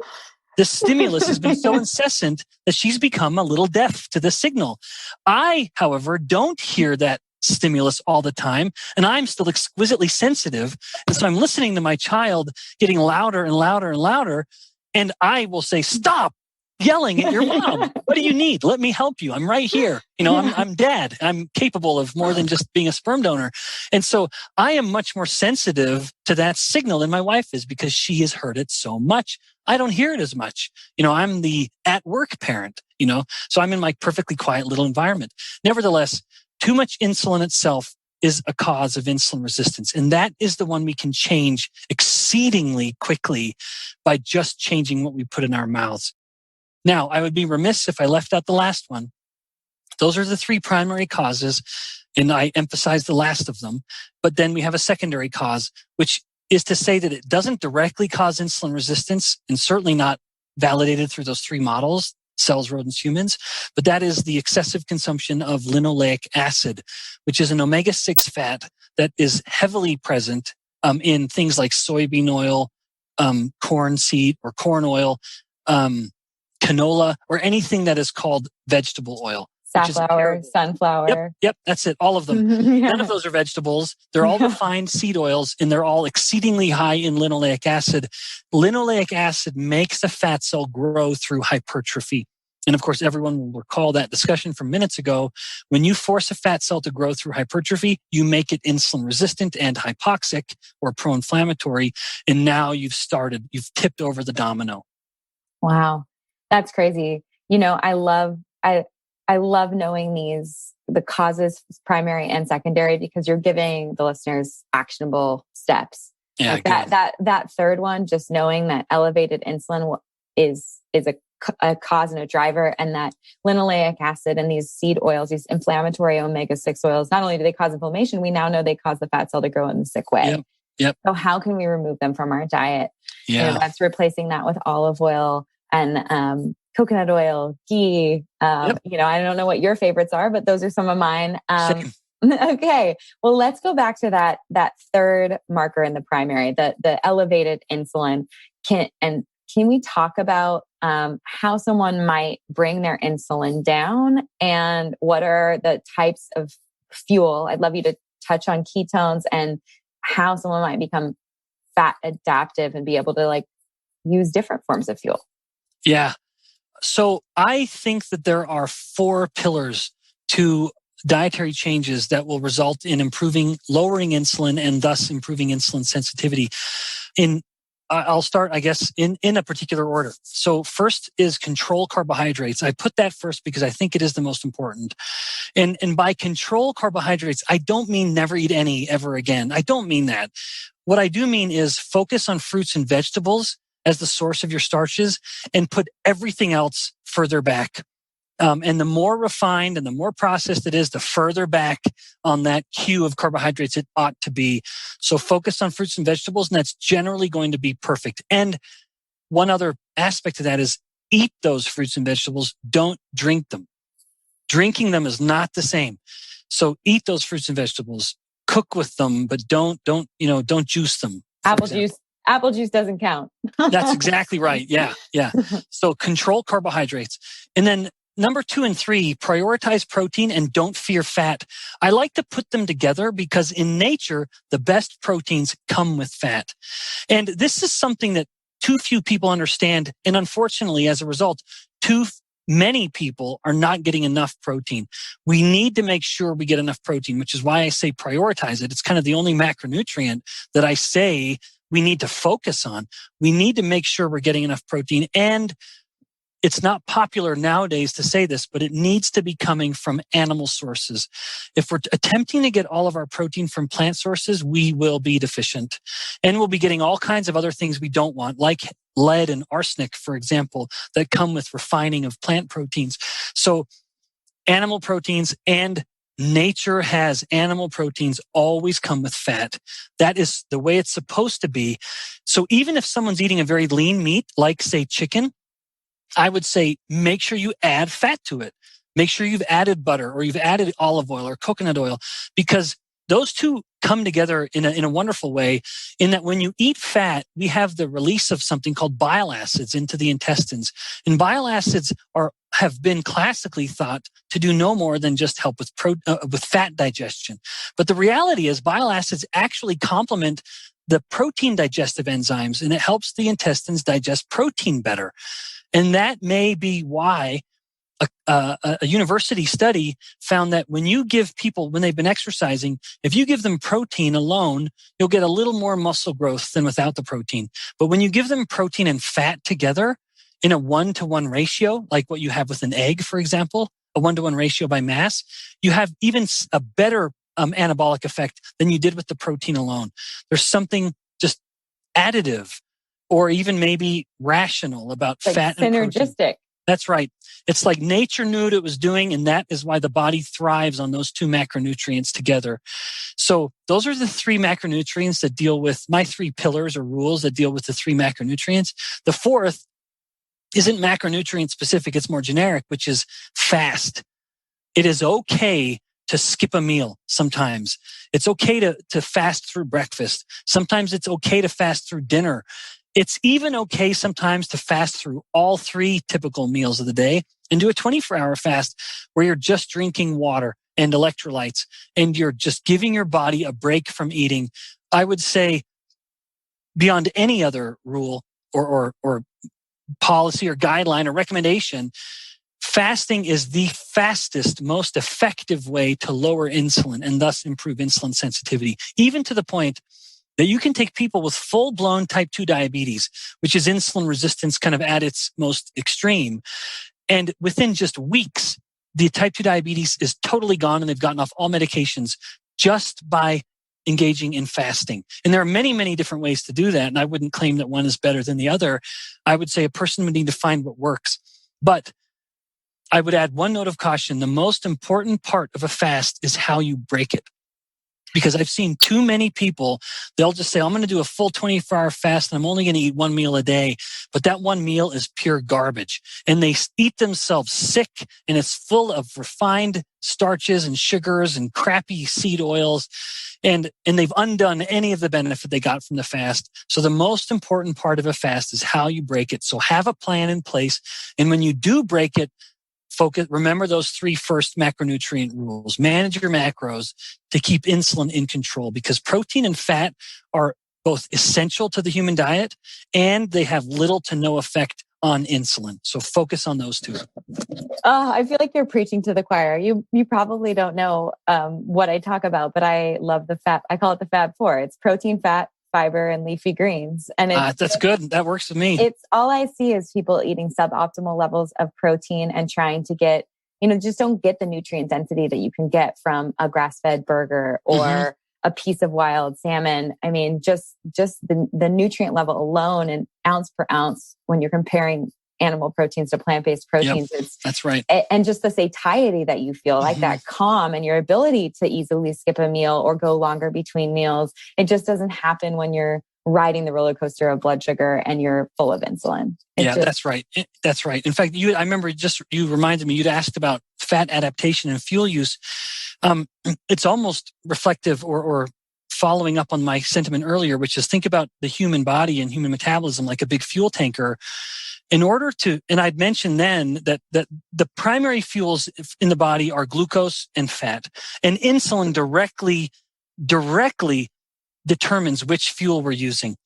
The stimulus has been so incessant that she's become a little deaf to the signal. I, however, don't hear that stimulus all the time, and I'm still exquisitely sensitive. And so I'm listening to my child getting louder and louder and louder, and I will say, stop yelling at your mom. What do you need? Let me help you. I'm right here. I'm dad. I'm capable of more than just being a sperm donor. And so I am much more sensitive to that signal than my wife is, because she has heard it so much. I don't hear it as much. I'm the at work parent, so I'm in my perfectly quiet little environment. Nevertheless, too much insulin itself is a cause of insulin resistance. And that is the one we can change exceedingly quickly by just changing what we put in our mouths. Now, I would be remiss if I left out the last one. Those are the three primary causes, and I emphasize the last of them. But then we have a secondary cause, which is to say that it doesn't directly cause insulin resistance, and certainly not validated through those three models, cells, rodents, humans. But that is the excessive consumption of linoleic acid, which is an omega-6 fat that is heavily present in things like soybean oil, corn seed or corn oil, canola, or anything that is called vegetable oil. Safflower, sunflower. Yep, that's it. All of them. Yeah. None of those are vegetables. They're all refined seed oils, and they're all exceedingly high in linoleic acid. Linoleic acid makes the fat cell grow through hypertrophy. And of course, everyone will recall that discussion from minutes ago. When you force a fat cell to grow through hypertrophy, you make it insulin resistant and hypoxic or pro-inflammatory. And now you've tipped over the domino. Wow. That's crazy. I love knowing the causes, primary and secondary, because you're giving the listeners actionable steps. Yeah, like that third one, just knowing that elevated insulin is a cause and a driver, and that linoleic acid and these seed oils, these inflammatory omega-6 oils, not only do they cause inflammation, we now know they cause the fat cell to grow in a sick way. Yep. So how can we remove them from our diet? Yeah. That's replacing that with olive oil and coconut oil, ghee. I don't know what your favorites are, but those are some of mine. Okay. Well, let's go back to that third marker in the primary, the elevated insulin. Can we talk about how someone might bring their insulin down, and what are the types of fuel? I'd love you to touch on ketones and how someone might become fat adaptive and be able to use different forms of fuel. Yeah. So I think that there are 4 pillars to dietary changes that will result in lowering insulin and thus improving insulin sensitivity. I'll start, I guess, in a particular order. So first is control carbohydrates. I put that first because I think it is the most important. And by control carbohydrates, I don't mean never eat any ever again. I don't mean that. What I do mean is focus on fruits and vegetables as the source of your starches and put everything else further back. And the more refined and the more processed it is, the further back on that queue of carbohydrates it ought to be. So focus on fruits and vegetables, and that's generally going to be perfect. And one other aspect of that is eat those fruits and vegetables. Don't drink them. Drinking them is not the same. So eat those fruits and vegetables. Cook with them, but don't juice them. Apple juice doesn't count. That's exactly right. Yeah. So control carbohydrates. And then number 2 and 3, prioritize protein and don't fear fat. I like to put them together because in nature, the best proteins come with fat. And this is something that too few people understand. And unfortunately, as a result, too many people are not getting enough protein. We need to make sure we get enough protein, which is why I say prioritize it. It's kind of the only macronutrient that I say we need to focus on. We need to make sure we're getting enough protein. And it's not popular nowadays to say this, but it needs to be coming from animal sources. If we're attempting to get all of our protein from plant sources, we will be deficient. And we'll be getting all kinds of other things we don't want, like lead and arsenic, for example, that come with refining of plant proteins. So animal proteins, and nature has animal proteins always come with fat. That is the way it's supposed to be. So even if someone's eating a very lean meat, like say chicken, I would say make sure you add fat to it. Make sure you've added butter or you've added olive oil or coconut oil, because those two come together in a wonderful way, in that when you eat fat, we have the release of something called bile acids into the intestines. And bile acids have been classically thought to do no more than just help with fat digestion. But the reality is bile acids actually complement the protein digestive enzymes, and it helps the intestines digest protein better. And that may be why a university study found that when you give people, when they've been exercising, if you give them protein alone, you'll get a little more muscle growth than without the protein. But when you give them protein and fat together in a 1-to-1 ratio, like what you have with an egg, for example, a 1-to-1 ratio by mass, you have even a better anabolic effect than you did with the protein alone. There's something just additive or even maybe rational about like fat and protein. Synergistic. That's right. It's like nature knew what it was doing, and that is why the body thrives on those two macronutrients together. So those are the three macronutrients that deal with my three pillars or rules that deal with the three macronutrients. The fourth isn't macronutrient specific. It's more generic, which is fast. It is okay to skip a meal sometimes. It's okay to fast through breakfast. Sometimes it's okay to fast through dinner. It's even okay sometimes to fast through all three typical meals of the day and do a 24-hour fast where you're just drinking water and electrolytes and you're just giving your body a break from eating. I would say beyond any other rule or policy or guideline or recommendation, fasting is the fastest, most effective way to lower insulin and thus improve insulin sensitivity, even to the point that you can take people with full-blown type 2 diabetes, which is insulin resistance kind of at its most extreme. And within just weeks, the type 2 diabetes is totally gone and they've gotten off all medications just by engaging in fasting. And there are many, many different ways to do that. And I wouldn't claim that one is better than the other. I would say a person would need to find what works. But I would add one note of caution. The most important part of a fast is how you break it. Because I've seen too many people, they'll just say, I'm going to do a full 24-hour fast and I'm only going to eat one meal a day. But that one meal is pure garbage. And they eat themselves sick, and it's full of refined starches and sugars and crappy seed oils. And they've undone any of the benefit they got from the fast. So the most important part of a fast is how you break it. So have a plan in place. And when you do break it, remember those three first macronutrient rules. Manage your macros to keep insulin in control, because protein and fat are both essential to the human diet and they have little to no effect on insulin. So focus on those two. Oh, I feel like you're preaching to the choir. You probably don't know what I talk about, but I love the fat. I call it the Fab Four. It's protein, fat, fiber, and leafy greens. And that's good. That works with me. It's all I see is people eating suboptimal levels of protein and trying to get, just don't get the nutrient density that you can get from a grass-fed burger or a piece of wild salmon. I mean, just the nutrient level alone and ounce per ounce when you're comparing animal proteins to plant-based proteins. Yep, that's right. And just the satiety that you feel, like that calm and your ability to easily skip a meal or go longer between meals. It just doesn't happen when you're riding the roller coaster of blood sugar and you're full of insulin. That's right. That's right. In fact, I remember you reminded me, you'd asked about fat adaptation and fuel use. It's almost reflective or following up on my sentiment earlier, which is think about the human body and human metabolism like a big fuel tanker. In order to, and I'd mentioned then that the primary fuels in the body are glucose and fat, and insulin directly determines which fuel we're using.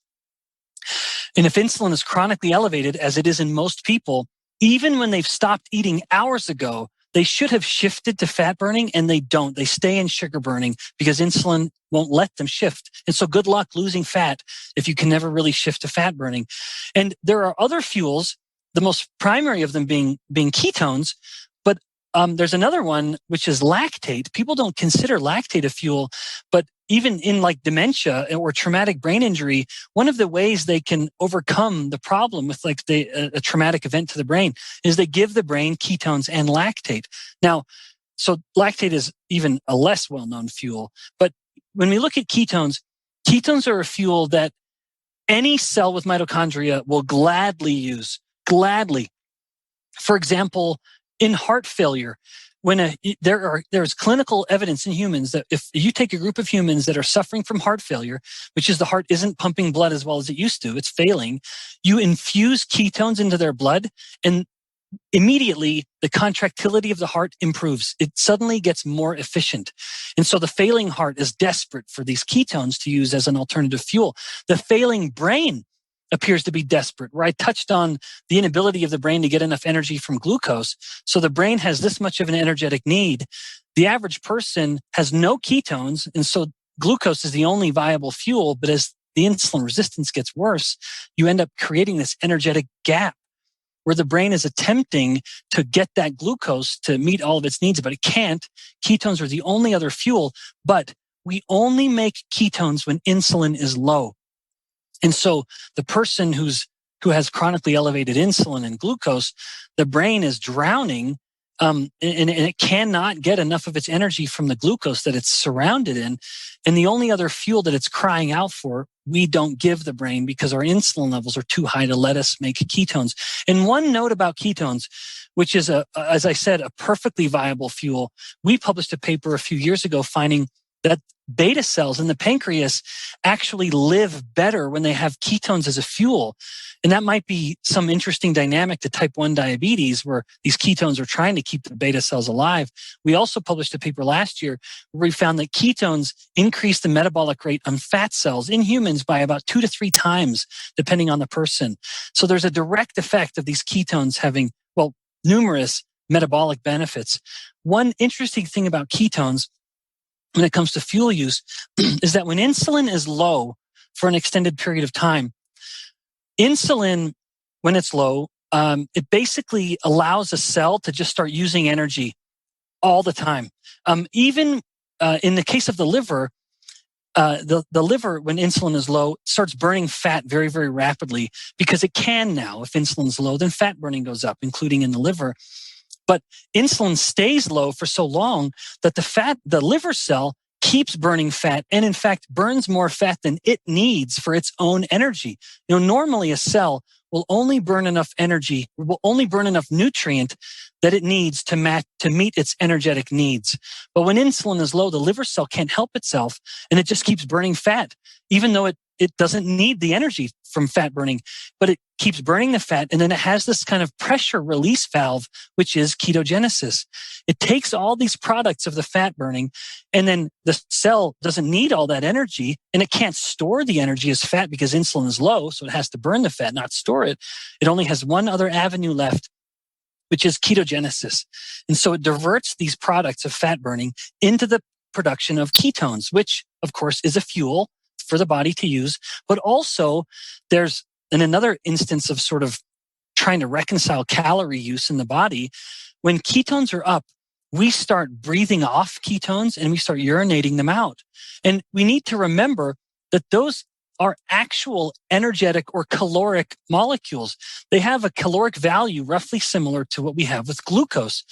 And if insulin is chronically elevated, as it is in most people, even when they've stopped eating hours ago, they should have shifted to fat burning, and they don't. They stay in sugar burning because insulin won't let them shift. And so good luck losing fat if you can never really shift to fat burning. And there are other fuels, the most primary of them being ketones, but there's another one, which is lactate. People don't consider lactate a fuel, but even in like dementia or traumatic brain injury, one of the ways they can overcome the problem with like a traumatic event to the brain is they give the brain ketones and lactate. Now, so lactate is even a less well-known fuel, but when we look at ketones, ketones are a fuel that any cell with mitochondria will gladly use, gladly. For example, in heart failure, when there's clinical evidence in humans that if you take a group of humans that are suffering from heart failure, which is the heart isn't pumping blood as well as it used to, it's failing, you infuse ketones into their blood, and immediately the contractility of the heart improves. It suddenly gets more efficient. And so the failing heart is desperate for these ketones to use as an alternative fuel. The failing brain appears to be desperate, where I touched on the inability of the brain to get enough energy from glucose. So the brain has this much of an energetic need. The average person has no ketones, and so glucose is the only viable fuel. But as the insulin resistance gets worse, you end up creating this energetic gap where the brain is attempting to get that glucose to meet all of its needs, but it can't. Ketones are the only other fuel, but we only make ketones when insulin is low. And so the person who has chronically elevated insulin and glucose, the brain is drowning, and it cannot get enough of its energy from the glucose that it's surrounded in. And the only other fuel that it's crying out for, we don't give the brain because our insulin levels are too high to let us make ketones. And one note about ketones, which is, as I said, a perfectly viable fuel. We published a paper a few years ago finding that beta cells in the pancreas actually live better when they have ketones as a fuel. And that might be some interesting dynamic to type 1 diabetes, where these ketones are trying to keep the beta cells alive. We also published a paper last year where we found that ketones increase the metabolic rate on fat cells in humans by about 2 to 3 times, depending on the person. So there's a direct effect of these ketones having, well, numerous metabolic benefits. One interesting thing about ketones when it comes to fuel use is that when insulin is low for an extended period of time, insulin, when it's low, it basically allows a cell to just start using energy all the time. Even in the case of the liver, the liver, when insulin is low, starts burning fat very, very rapidly because it can now. If insulin's low, then fat burning goes up, including in the liver. But insulin stays low for so long that the liver cell keeps burning fat, and in fact burns more fat than it needs for its own energy. Normally a cell will only burn enough energy, will only burn enough nutrient that it needs to meet its energetic needs. But when insulin is low, the liver cell can't help itself, and it just keeps burning fat, even though it doesn't need the energy from fat burning, but it keeps burning the fat. And then it has this kind of pressure release valve, which is ketogenesis. It takes all these products of the fat burning, and then the cell doesn't need all that energy, and it can't store the energy as fat because insulin is low. So it has to burn the fat, not store it. It only has one other avenue left, which is ketogenesis. And so it diverts these products of fat burning into the production of ketones, which of course is a fuel for the body to use. But also there's another instance of sort of trying to reconcile calorie use in the body. When ketones are up, we start breathing off ketones and we start urinating them out. And we need to remember that those are actual energetic or caloric molecules. They have a caloric value roughly similar to what we have with glucose.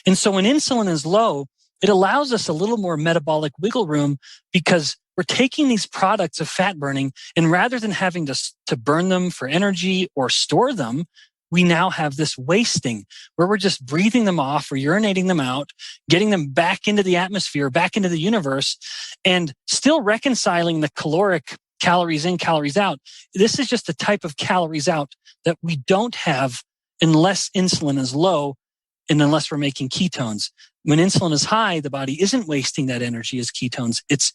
And so when insulin is low, it allows us a little more metabolic wiggle room because we're taking these products of fat burning, and rather than having to burn them for energy or store them, we now have this wasting where we're just breathing them off or urinating them out, getting them back into the atmosphere, back into the universe, and still reconciling the caloric calories in, calories out. This is just the type of calories out that we don't have unless insulin is low and unless we're making ketones. When insulin is high, the body isn't wasting that energy as ketones. It's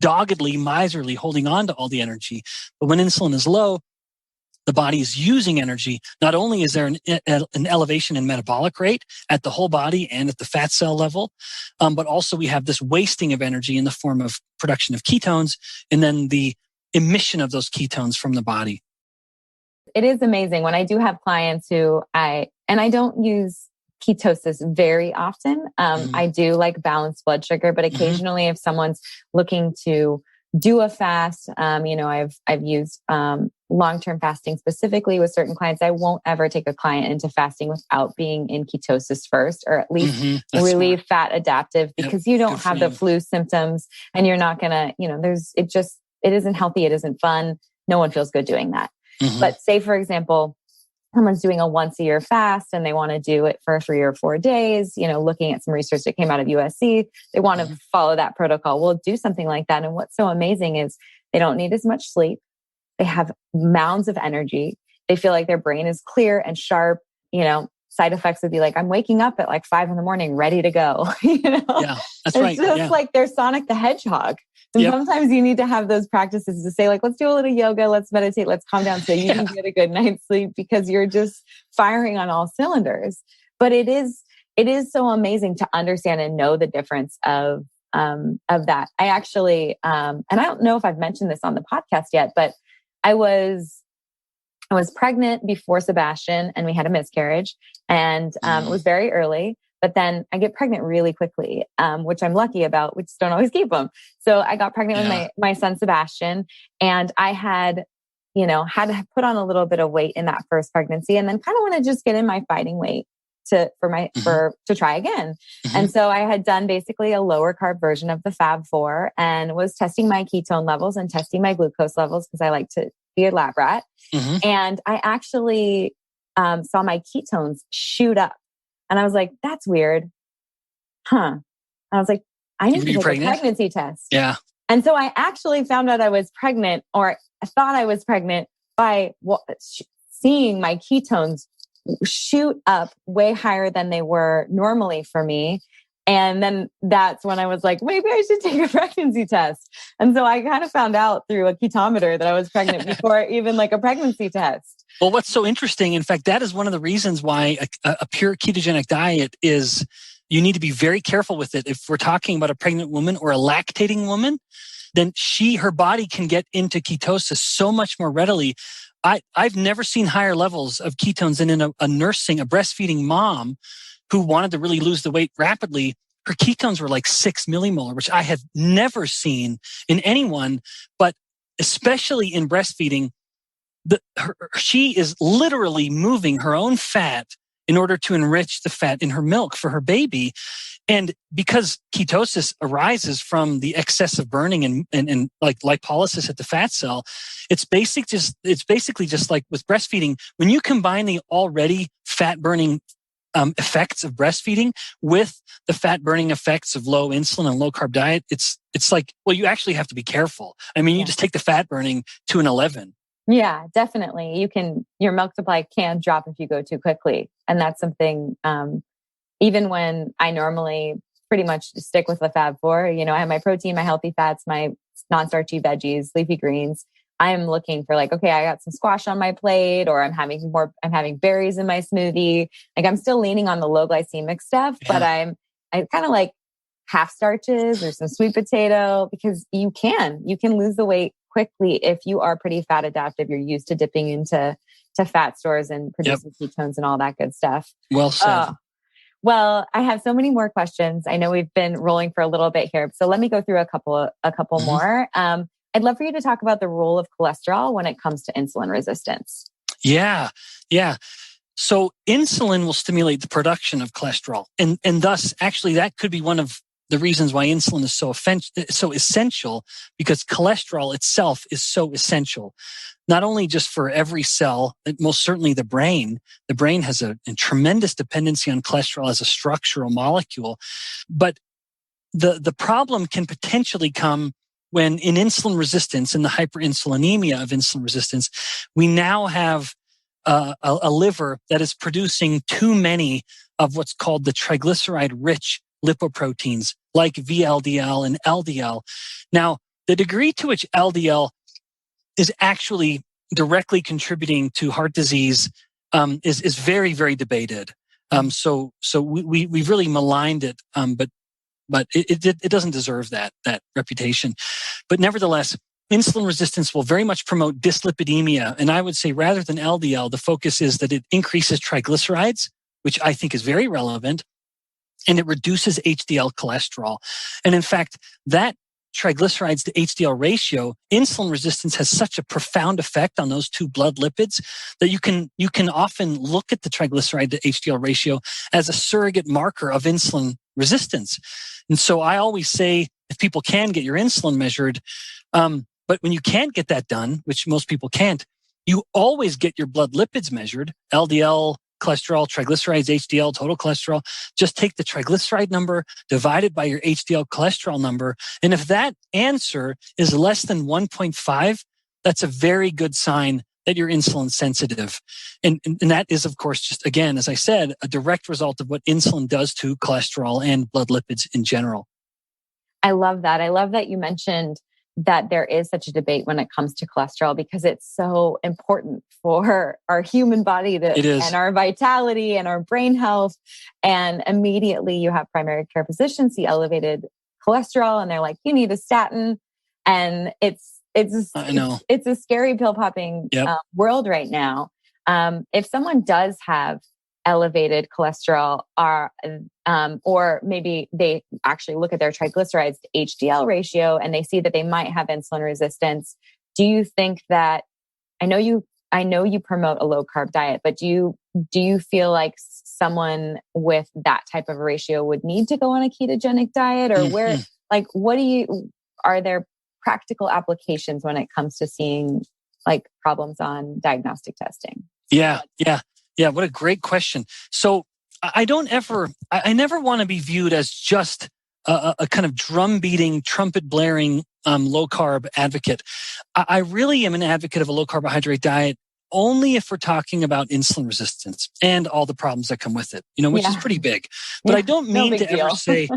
doggedly, miserly holding on to all the energy. But when insulin is low, the body is using energy, not only is there an elevation in metabolic rate at the whole body and at the fat cell level, but also we have this wasting of energy in the form of production of ketones and then the emission of those ketones from the body. It is amazing when I do have clients who I don't use ketosis very often. I do like balanced blood sugar, but occasionally if someone's looking to do a fast, I've used long-term fasting specifically with certain clients. I won't ever take a client into fasting without being in ketosis first, or at least relieve fat adaptive, because you don't have the flu symptoms and you're not gonna, it isn't healthy. It isn't fun. No one feels good doing that. But say, for example, someone's doing a once a year fast and they want to do it for 3 or 4 days, looking at some research that came out of USC, they want to follow that protocol. We'll do something like that. And what's so amazing is they don't need as much sleep. They have mounds of energy. They feel like their brain is clear and sharp. Side effects would be like, I'm waking up at like 5 a.m, ready to go. Yeah, that's right. It's just like they're Sonic the Hedgehog. And sometimes you need to have those practices to say, like, let's do a little yoga, let's meditate, let's calm down so you can get a good night's sleep, because you're just firing on all cylinders. But it is so amazing to understand and know the difference of that. I actually, and I don't know if I've mentioned this on the podcast yet, but I was pregnant before Sebastian and we had a miscarriage, and it was very early. But then I get pregnant really quickly, which I'm lucky about. We just don't always keep them. So I got pregnant with my son, Sebastian, and I had to put on a little bit of weight in that first pregnancy, and then kind of want to just get in my fighting weight to try again. And so I had done basically a lower carb version of the Fab4 and was testing my ketone levels and testing my glucose levels, because I like to be a lab rat. And I actually saw my ketones shoot up. And I was like, that's weird. I was like, I need to take a pregnancy test. Yeah. And so I actually found out I was pregnant, or I thought I was pregnant, by seeing my ketones shoot up way higher than they were normally for me. And then that's when I was like, maybe I should take a pregnancy test. And so I kind of found out through a ketometer that I was pregnant before even like a pregnancy test. Well, what's so interesting, in fact, that is one of the reasons why a pure ketogenic diet is, you need to be very careful with it. If we're talking about a pregnant woman or a lactating woman, then her body can get into ketosis so much more readily. I've never seen higher levels of ketones than in a breastfeeding mom who wanted to really lose the weight rapidly. Her ketones were like 6 millimolar, which I have never seen in anyone, but especially in breastfeeding. She is literally moving her own fat in order to enrich the fat in her milk for her baby. And because ketosis arises from the excessive burning and like lipolysis at the fat cell, it's basically just like with breastfeeding. When you combine the already fat burning effects of breastfeeding with the fat burning effects of low insulin and low carb diet, it's like, well, you actually have to be careful. I mean, you just take the fat burning to an 11. Yeah, definitely. Your milk supply can drop if you go too quickly. And that's something, even when I normally pretty much stick with the Fab4, I have my protein, my healthy fats, my non-starchy veggies, leafy greens. I'm looking for like, okay, I got some squash on my plate, or I'm having berries in my smoothie. Like, I'm still leaning on the low glycemic stuff, but I kind of like half starches or some sweet potato, because you can lose the weight quickly if you are pretty fat adaptive. You're used to dipping into fat stores and producing ketones and all that good stuff. Well said. Well, I have so many more questions. I know we've been rolling for a little bit here, so let me go through a couple more. I'd love for you to talk about the role of cholesterol when it comes to insulin resistance. Yeah. So insulin will stimulate the production of cholesterol. And thus, actually, that could be one of the reasons why insulin is so essential, because cholesterol itself is so essential, not only just for every cell, most certainly the brain. The brain has a tremendous dependency on cholesterol as a structural molecule. But the problem can potentially come when in insulin resistance, in the hyperinsulinemia of insulin resistance, we now have a liver that is producing too many of what's called the triglyceride-rich lipoproteins, like VLDL and LDL. Now, the degree to which LDL is actually directly contributing to heart disease is very, very debated. So we've really maligned it, but it doesn't deserve that reputation. But nevertheless, insulin resistance will very much promote dyslipidemia. And I would say rather than LDL, the focus is that it increases triglycerides, which I think is very relevant, and it reduces HDL cholesterol. And in fact, that triglycerides to HDL ratio, insulin resistance has such a profound effect on those two blood lipids that you can often look at the triglyceride to HDL ratio as a surrogate marker of insulin resistance. And so I always say, if people can get your insulin measured, but when you can't get that done, which most people can't, you always get your blood lipids measured, LDL, cholesterol, triglycerides, HDL, total cholesterol. Just take the triglyceride number, divide it by your HDL cholesterol number. And if that answer is less than 1.5, that's a very good sign that you're insulin sensitive. And that is, of course, just again, as I said, a direct result of what insulin does to cholesterol and blood lipids in general. I love that. I love that you mentioned that there is such a debate when it comes to cholesterol, because it's so important for our human body and our vitality and our brain health. And immediately you have primary care physicians see elevated cholesterol and they're like, you need a statin. And it's a scary pill popping world right now. If someone does have elevated cholesterol, or maybe they actually look at their triglycerides to HDL ratio and they see that they might have insulin resistance, do you think that, I know you promote a low carb diet, but do you feel like someone with that type of ratio would need to go on a ketogenic diet, or are there practical applications when it comes to seeing like problems on diagnostic testing? Yeah, what a great question. So I never want to be viewed as just a kind of drum beating, trumpet blaring, low carb advocate. I really am an advocate of a low carbohydrate diet only if we're talking about insulin resistance and all the problems that come with it, which is pretty big. But I don't mean to ever say,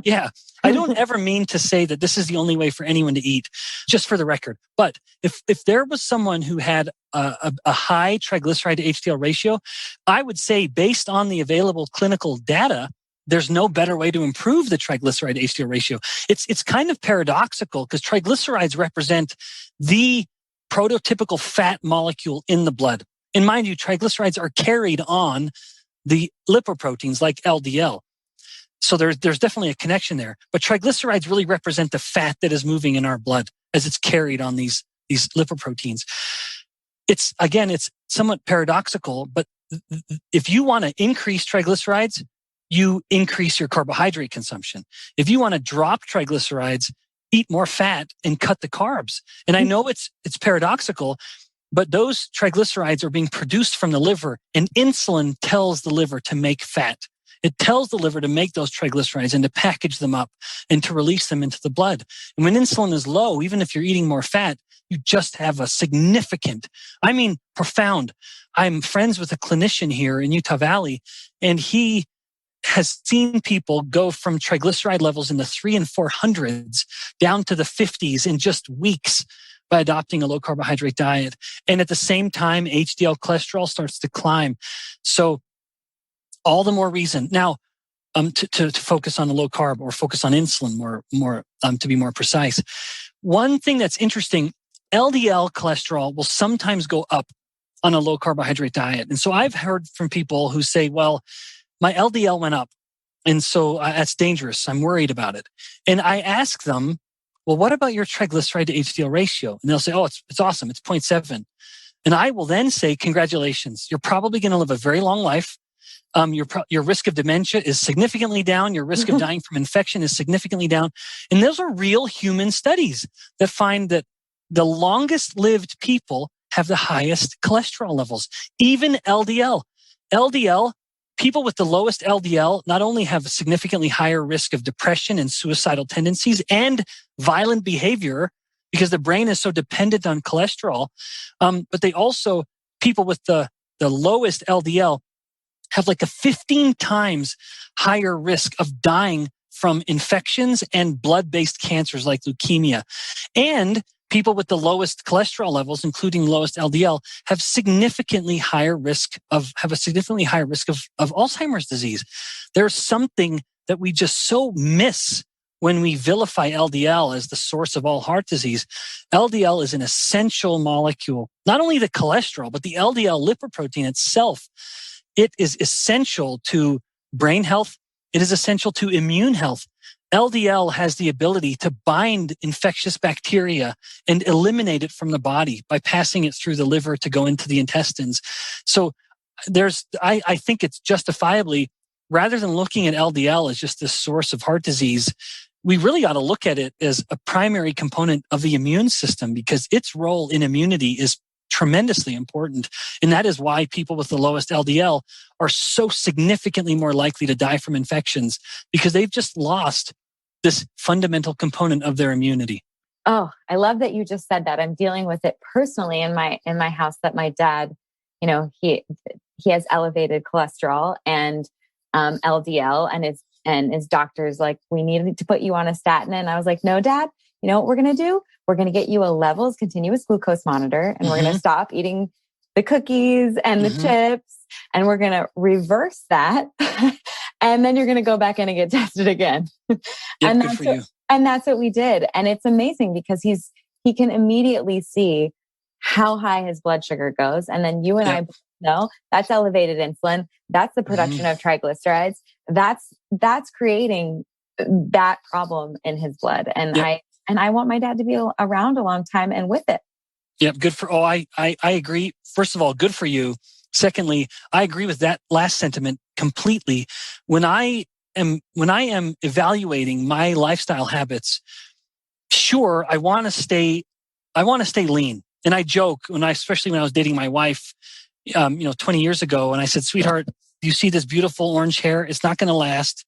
I don't ever mean to say that this is the only way for anyone to eat, just for the record. But if there was someone who had a high triglyceride to HDL ratio, I would say based on the available clinical data, there's no better way to improve the triglyceride to HDL ratio. It's kind of paradoxical because triglycerides represent the prototypical fat molecule in the blood. And mind you, triglycerides are carried on the lipoproteins like LDL. So there's definitely a connection there. But triglycerides really represent the fat that is moving in our blood as it's carried on these lipoproteins. It's somewhat paradoxical, but if you want to increase triglycerides, you increase your carbohydrate consumption. If you want to drop triglycerides, eat more fat and cut the carbs. And I know it's paradoxical, but those triglycerides are being produced from the liver, and insulin tells the liver to make fat. It tells the liver to make those triglycerides and to package them up and to release them into the blood. And when insulin is low, even if you're eating more fat, you just have a significant, profound. I'm friends with a clinician here in Utah Valley, and he has seen people go from triglyceride levels in the 300s and 400s down to the 50s in just weeks by adopting a low carbohydrate diet. And at the same time, HDL cholesterol starts to climb. So all the more reason now to focus on the low carb or focus on insulin more to be more precise. One thing that's interesting, LDL cholesterol will sometimes go up on a low carbohydrate diet. And so I've heard from people who say, well, my LDL went up, and so that's dangerous. I'm worried about it. And I ask them, well, what about your triglyceride to HDL ratio? And they'll say, oh, it's awesome. It's 0.7. And I will then say, congratulations. You're probably going to live a very long life. Your risk of dementia is significantly down. Your risk of dying from infection is significantly down. And those are real human studies that find that the longest lived people have the highest cholesterol levels, even LDL. People with the lowest LDL not only have a significantly higher risk of depression and suicidal tendencies and violent behavior because the brain is so dependent on cholesterol, but they also, people with the lowest LDL have like a 15 times higher risk of dying from infections and blood-based cancers like leukemia. And people with the lowest cholesterol levels, including lowest LDL, have a significantly higher risk of Alzheimer's disease. There's something that we just so miss when we vilify LDL as the source of all heart disease. LDL is an essential molecule, not only the cholesterol, but the LDL lipoprotein itself. It is essential to brain health. It is essential to immune health. LDL has the ability to bind infectious bacteria and eliminate it from the body by passing it through the liver to go into the intestines. So I think it's justifiably, rather than looking at LDL as just this source of heart disease, we really ought to look at it as a primary component of the immune system, because its role in immunity is tremendously important. And that is why people with the lowest LDL are so significantly more likely to die from infections, because they've just lost this fundamental component of their immunity. Oh, I love that you just said that. I'm dealing with it personally in my house, that my dad, he has elevated cholesterol and LDL, and his doctor's like, we need to put you on a statin. And I was like, no, Dad, you know what we're going to do? We're going to get you a levels continuous glucose monitor, and we're going to stop eating the cookies and the chips, and we're going to reverse that. And then you're going to go back in and get tested again. Yep, good for you. And that's what we did. And it's amazing because he can immediately see how high his blood sugar goes. And then you and I know that's elevated insulin. That's the production of triglycerides. That's creating that problem in his blood. And I want my dad to be around a long time and with it. Yep. Good for, I agree. First of all, good for you. Secondly, I agree with that last sentiment completely. When I am evaluating my lifestyle habits, sure, I want to stay lean. And I joke especially when I was dating my wife, 20 years ago, and I said, sweetheart, you see this beautiful orange hair? It's not going to last.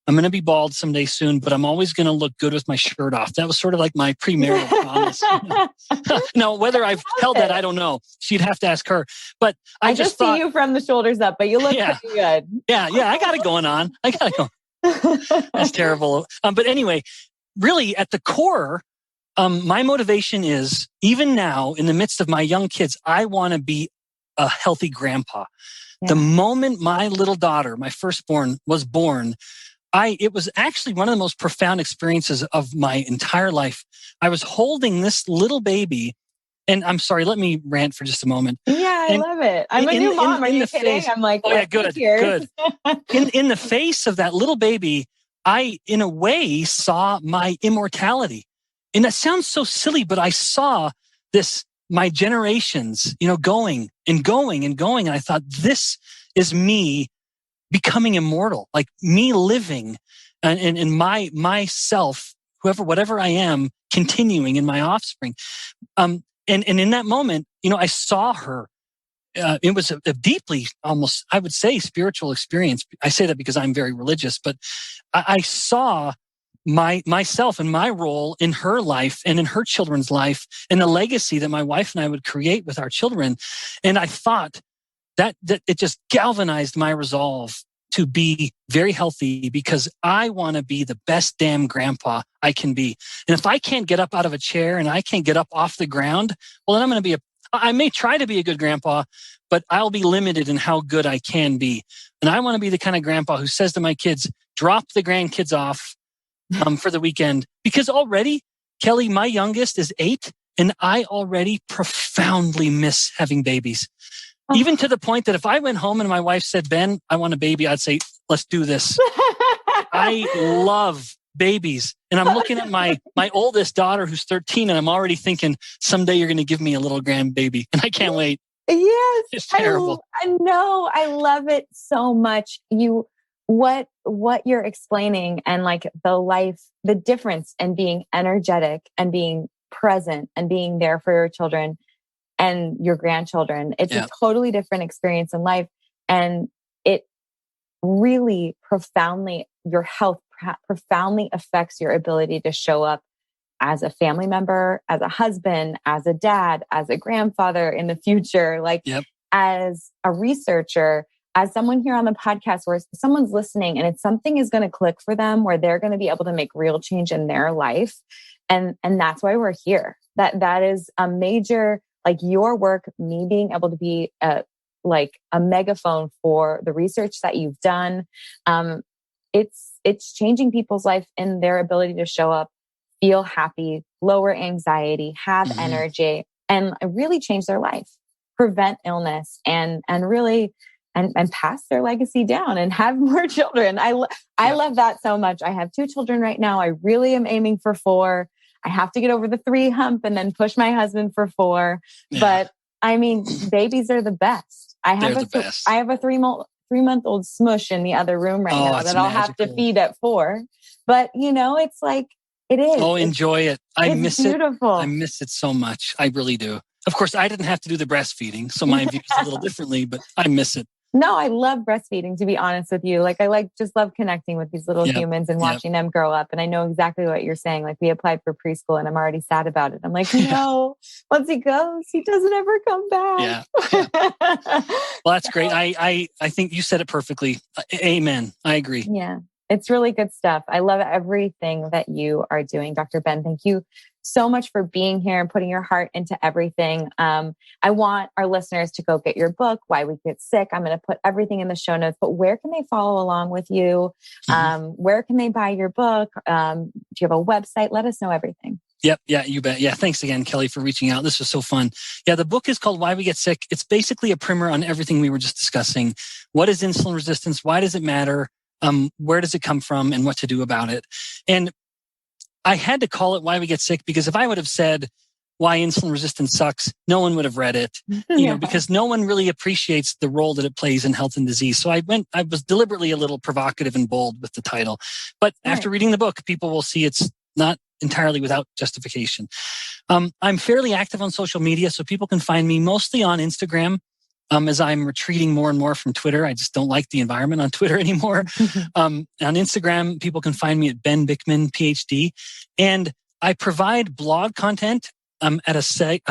I'm going to be bald someday soon, but I'm always going to look good with my shirt off. That was sort of like my premarital promise. Now, whether I've held that, I don't know. She'd have to ask her. But I just thought, see you from the shoulders up, but you look pretty good. Yeah, I got it going on. I got it going. That's terrible. But anyway, really at the core, my motivation is, even now in the midst of my young kids, I want to be a healthy grandpa. Yeah. The moment my little daughter, my firstborn, was born, it was actually one of the most profound experiences of my entire life. I was holding this little baby, and I'm sorry, let me rant for just a moment. Yeah, I love it. I'm a new mom. Are you kidding? I'm like, oh yeah, good. In the face of that little baby, I, in a way, saw my immortality. And that sounds so silly, but I saw my generations, going and going and going. And I thought, this is me becoming immortal, like me living and myself, whatever I am, continuing in my offspring. And in that moment, I saw her. It was a deeply, almost, I would say, spiritual experience. I say that because I'm very religious, but I saw myself and my role in her life and in her children's life and the legacy that my wife and I would create with our children. And I thought that it just galvanized my resolve to be very healthy, because I want to be the best damn grandpa I can be. And if I can't get up out of a chair and I can't get up off the ground, well, then I'm going to I may try to be a good grandpa, but I'll be limited in how good I can be. And I want to be the kind of grandpa who says to my kids, drop the grandkids off for the weekend. Because already, Kelly, my youngest is 8, and I already profoundly miss having babies. Even to the point that if I went home and my wife said, Ben, I want a baby, I'd say, let's do this. I love babies. And I'm looking at my oldest daughter who's 13, and I'm already thinking, someday you're going to give me a little grandbaby. And I can't wait. Yes. It's terrible. I know. I love it so much. What you're explaining, and like the difference in being energetic and being present and being there for your children and your grandchildren. It's a totally different experience in life. And it really your health profoundly affects your ability to show up as a family member, as a husband, as a dad, as a grandfather in the future, as a researcher, as someone here on the podcast where someone's listening and something is going to click for them, where they're going to be able to make real change in their life. And that's why we're here. That is a major, like your work, me being able to be like a megaphone for the research that you've done. It's changing people's life in their ability to show up, feel happy, lower anxiety, have energy, and really change their life, prevent illness, and really and pass their legacy down and have more children. I love that so much. I have 2 children right now. I really am aiming for 4. I have to get over the 3 hump and then push my husband for 4. Yeah. But I mean, babies are the best. I have a 3-month-old smush in the other room right now that I'll have to feed at 4. But it's like, it is. Oh, enjoy it. I miss beautiful. I miss it so much. I really do. Of course, I didn't have to do the breastfeeding, so my view is a little differently, but I miss it. No, I love breastfeeding, to be honest with you. Like, I just love connecting with these little humans and watching them grow up. And I know exactly what you're saying. Like, we applied for preschool and I'm already sad about it. I'm like, no, once he goes, he doesn't ever come back. Yeah. Well, that's great. I think you said it perfectly. Amen. I agree. Yeah. It's really good stuff. I love everything that you are doing, Dr. Ben. Thank you so much for being here and putting your heart into everything. I want our listeners to go get your book, Why We Get Sick. I'm going to put everything in the show notes, but where can they follow along with you? Where can they buy your book? Do you have a website? Let us know everything. Yep. Yeah, you bet. Yeah. Thanks again, Kelly, for reaching out. This was so fun. Yeah. The book is called Why We Get Sick. It's basically a primer on everything we were just discussing. What is insulin resistance? Why does it matter? Where does it come from and what to do about it? And I had to call it Why We Get Sick because if I would have said why insulin resistance sucks, no one would have read it, because no one really appreciates the role that it plays in health and disease. So I was deliberately a little provocative and bold with the title, but after reading the book, people will see it's not entirely without justification. I'm fairly active on social media, so people can find me mostly on Instagram. As I'm retreating more and more from Twitter, I just don't like the environment on Twitter anymore. On Instagram, people can find me at Ben Bikman, PhD. And I provide blog content at a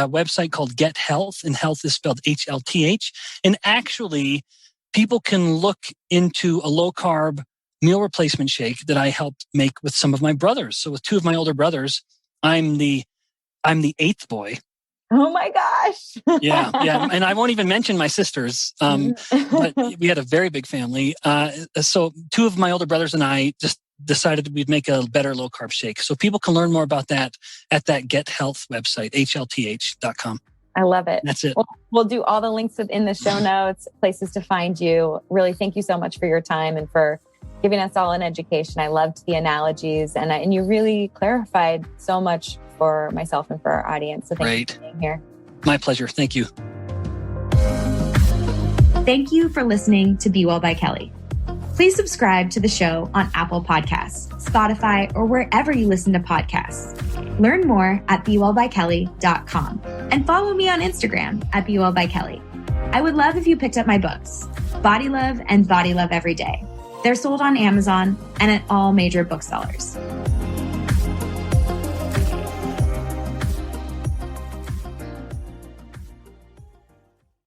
website called Get Health, and health is spelled HLTH. And actually, people can look into a low-carb meal replacement shake that I helped make with some of my brothers. So with 2 of my older brothers, I'm the 8th boy. Oh my gosh. Yeah. And I won't even mention my sisters. But we had a very big family. So 2 of my older brothers and I just decided we'd make a better low carb shake. So people can learn more about that at that Get Health website, HLTH.com. I love it. That's it. We'll do all the links in the show notes, places to find you. Really, thank you so much for your time and for giving us all an education. I loved the analogies and you really clarified so much for myself and for our audience. So thank you for being here. My pleasure. Thank you. Thank you for listening to Be Well by Kelly. Please subscribe to the show on Apple Podcasts, Spotify, or wherever you listen to podcasts. Learn more at BeWellByKelly.com and follow me on Instagram at BeWellByKelly. I would love if you picked up my books, Body Love and Body Love Every Day. They're sold on Amazon and at all major booksellers.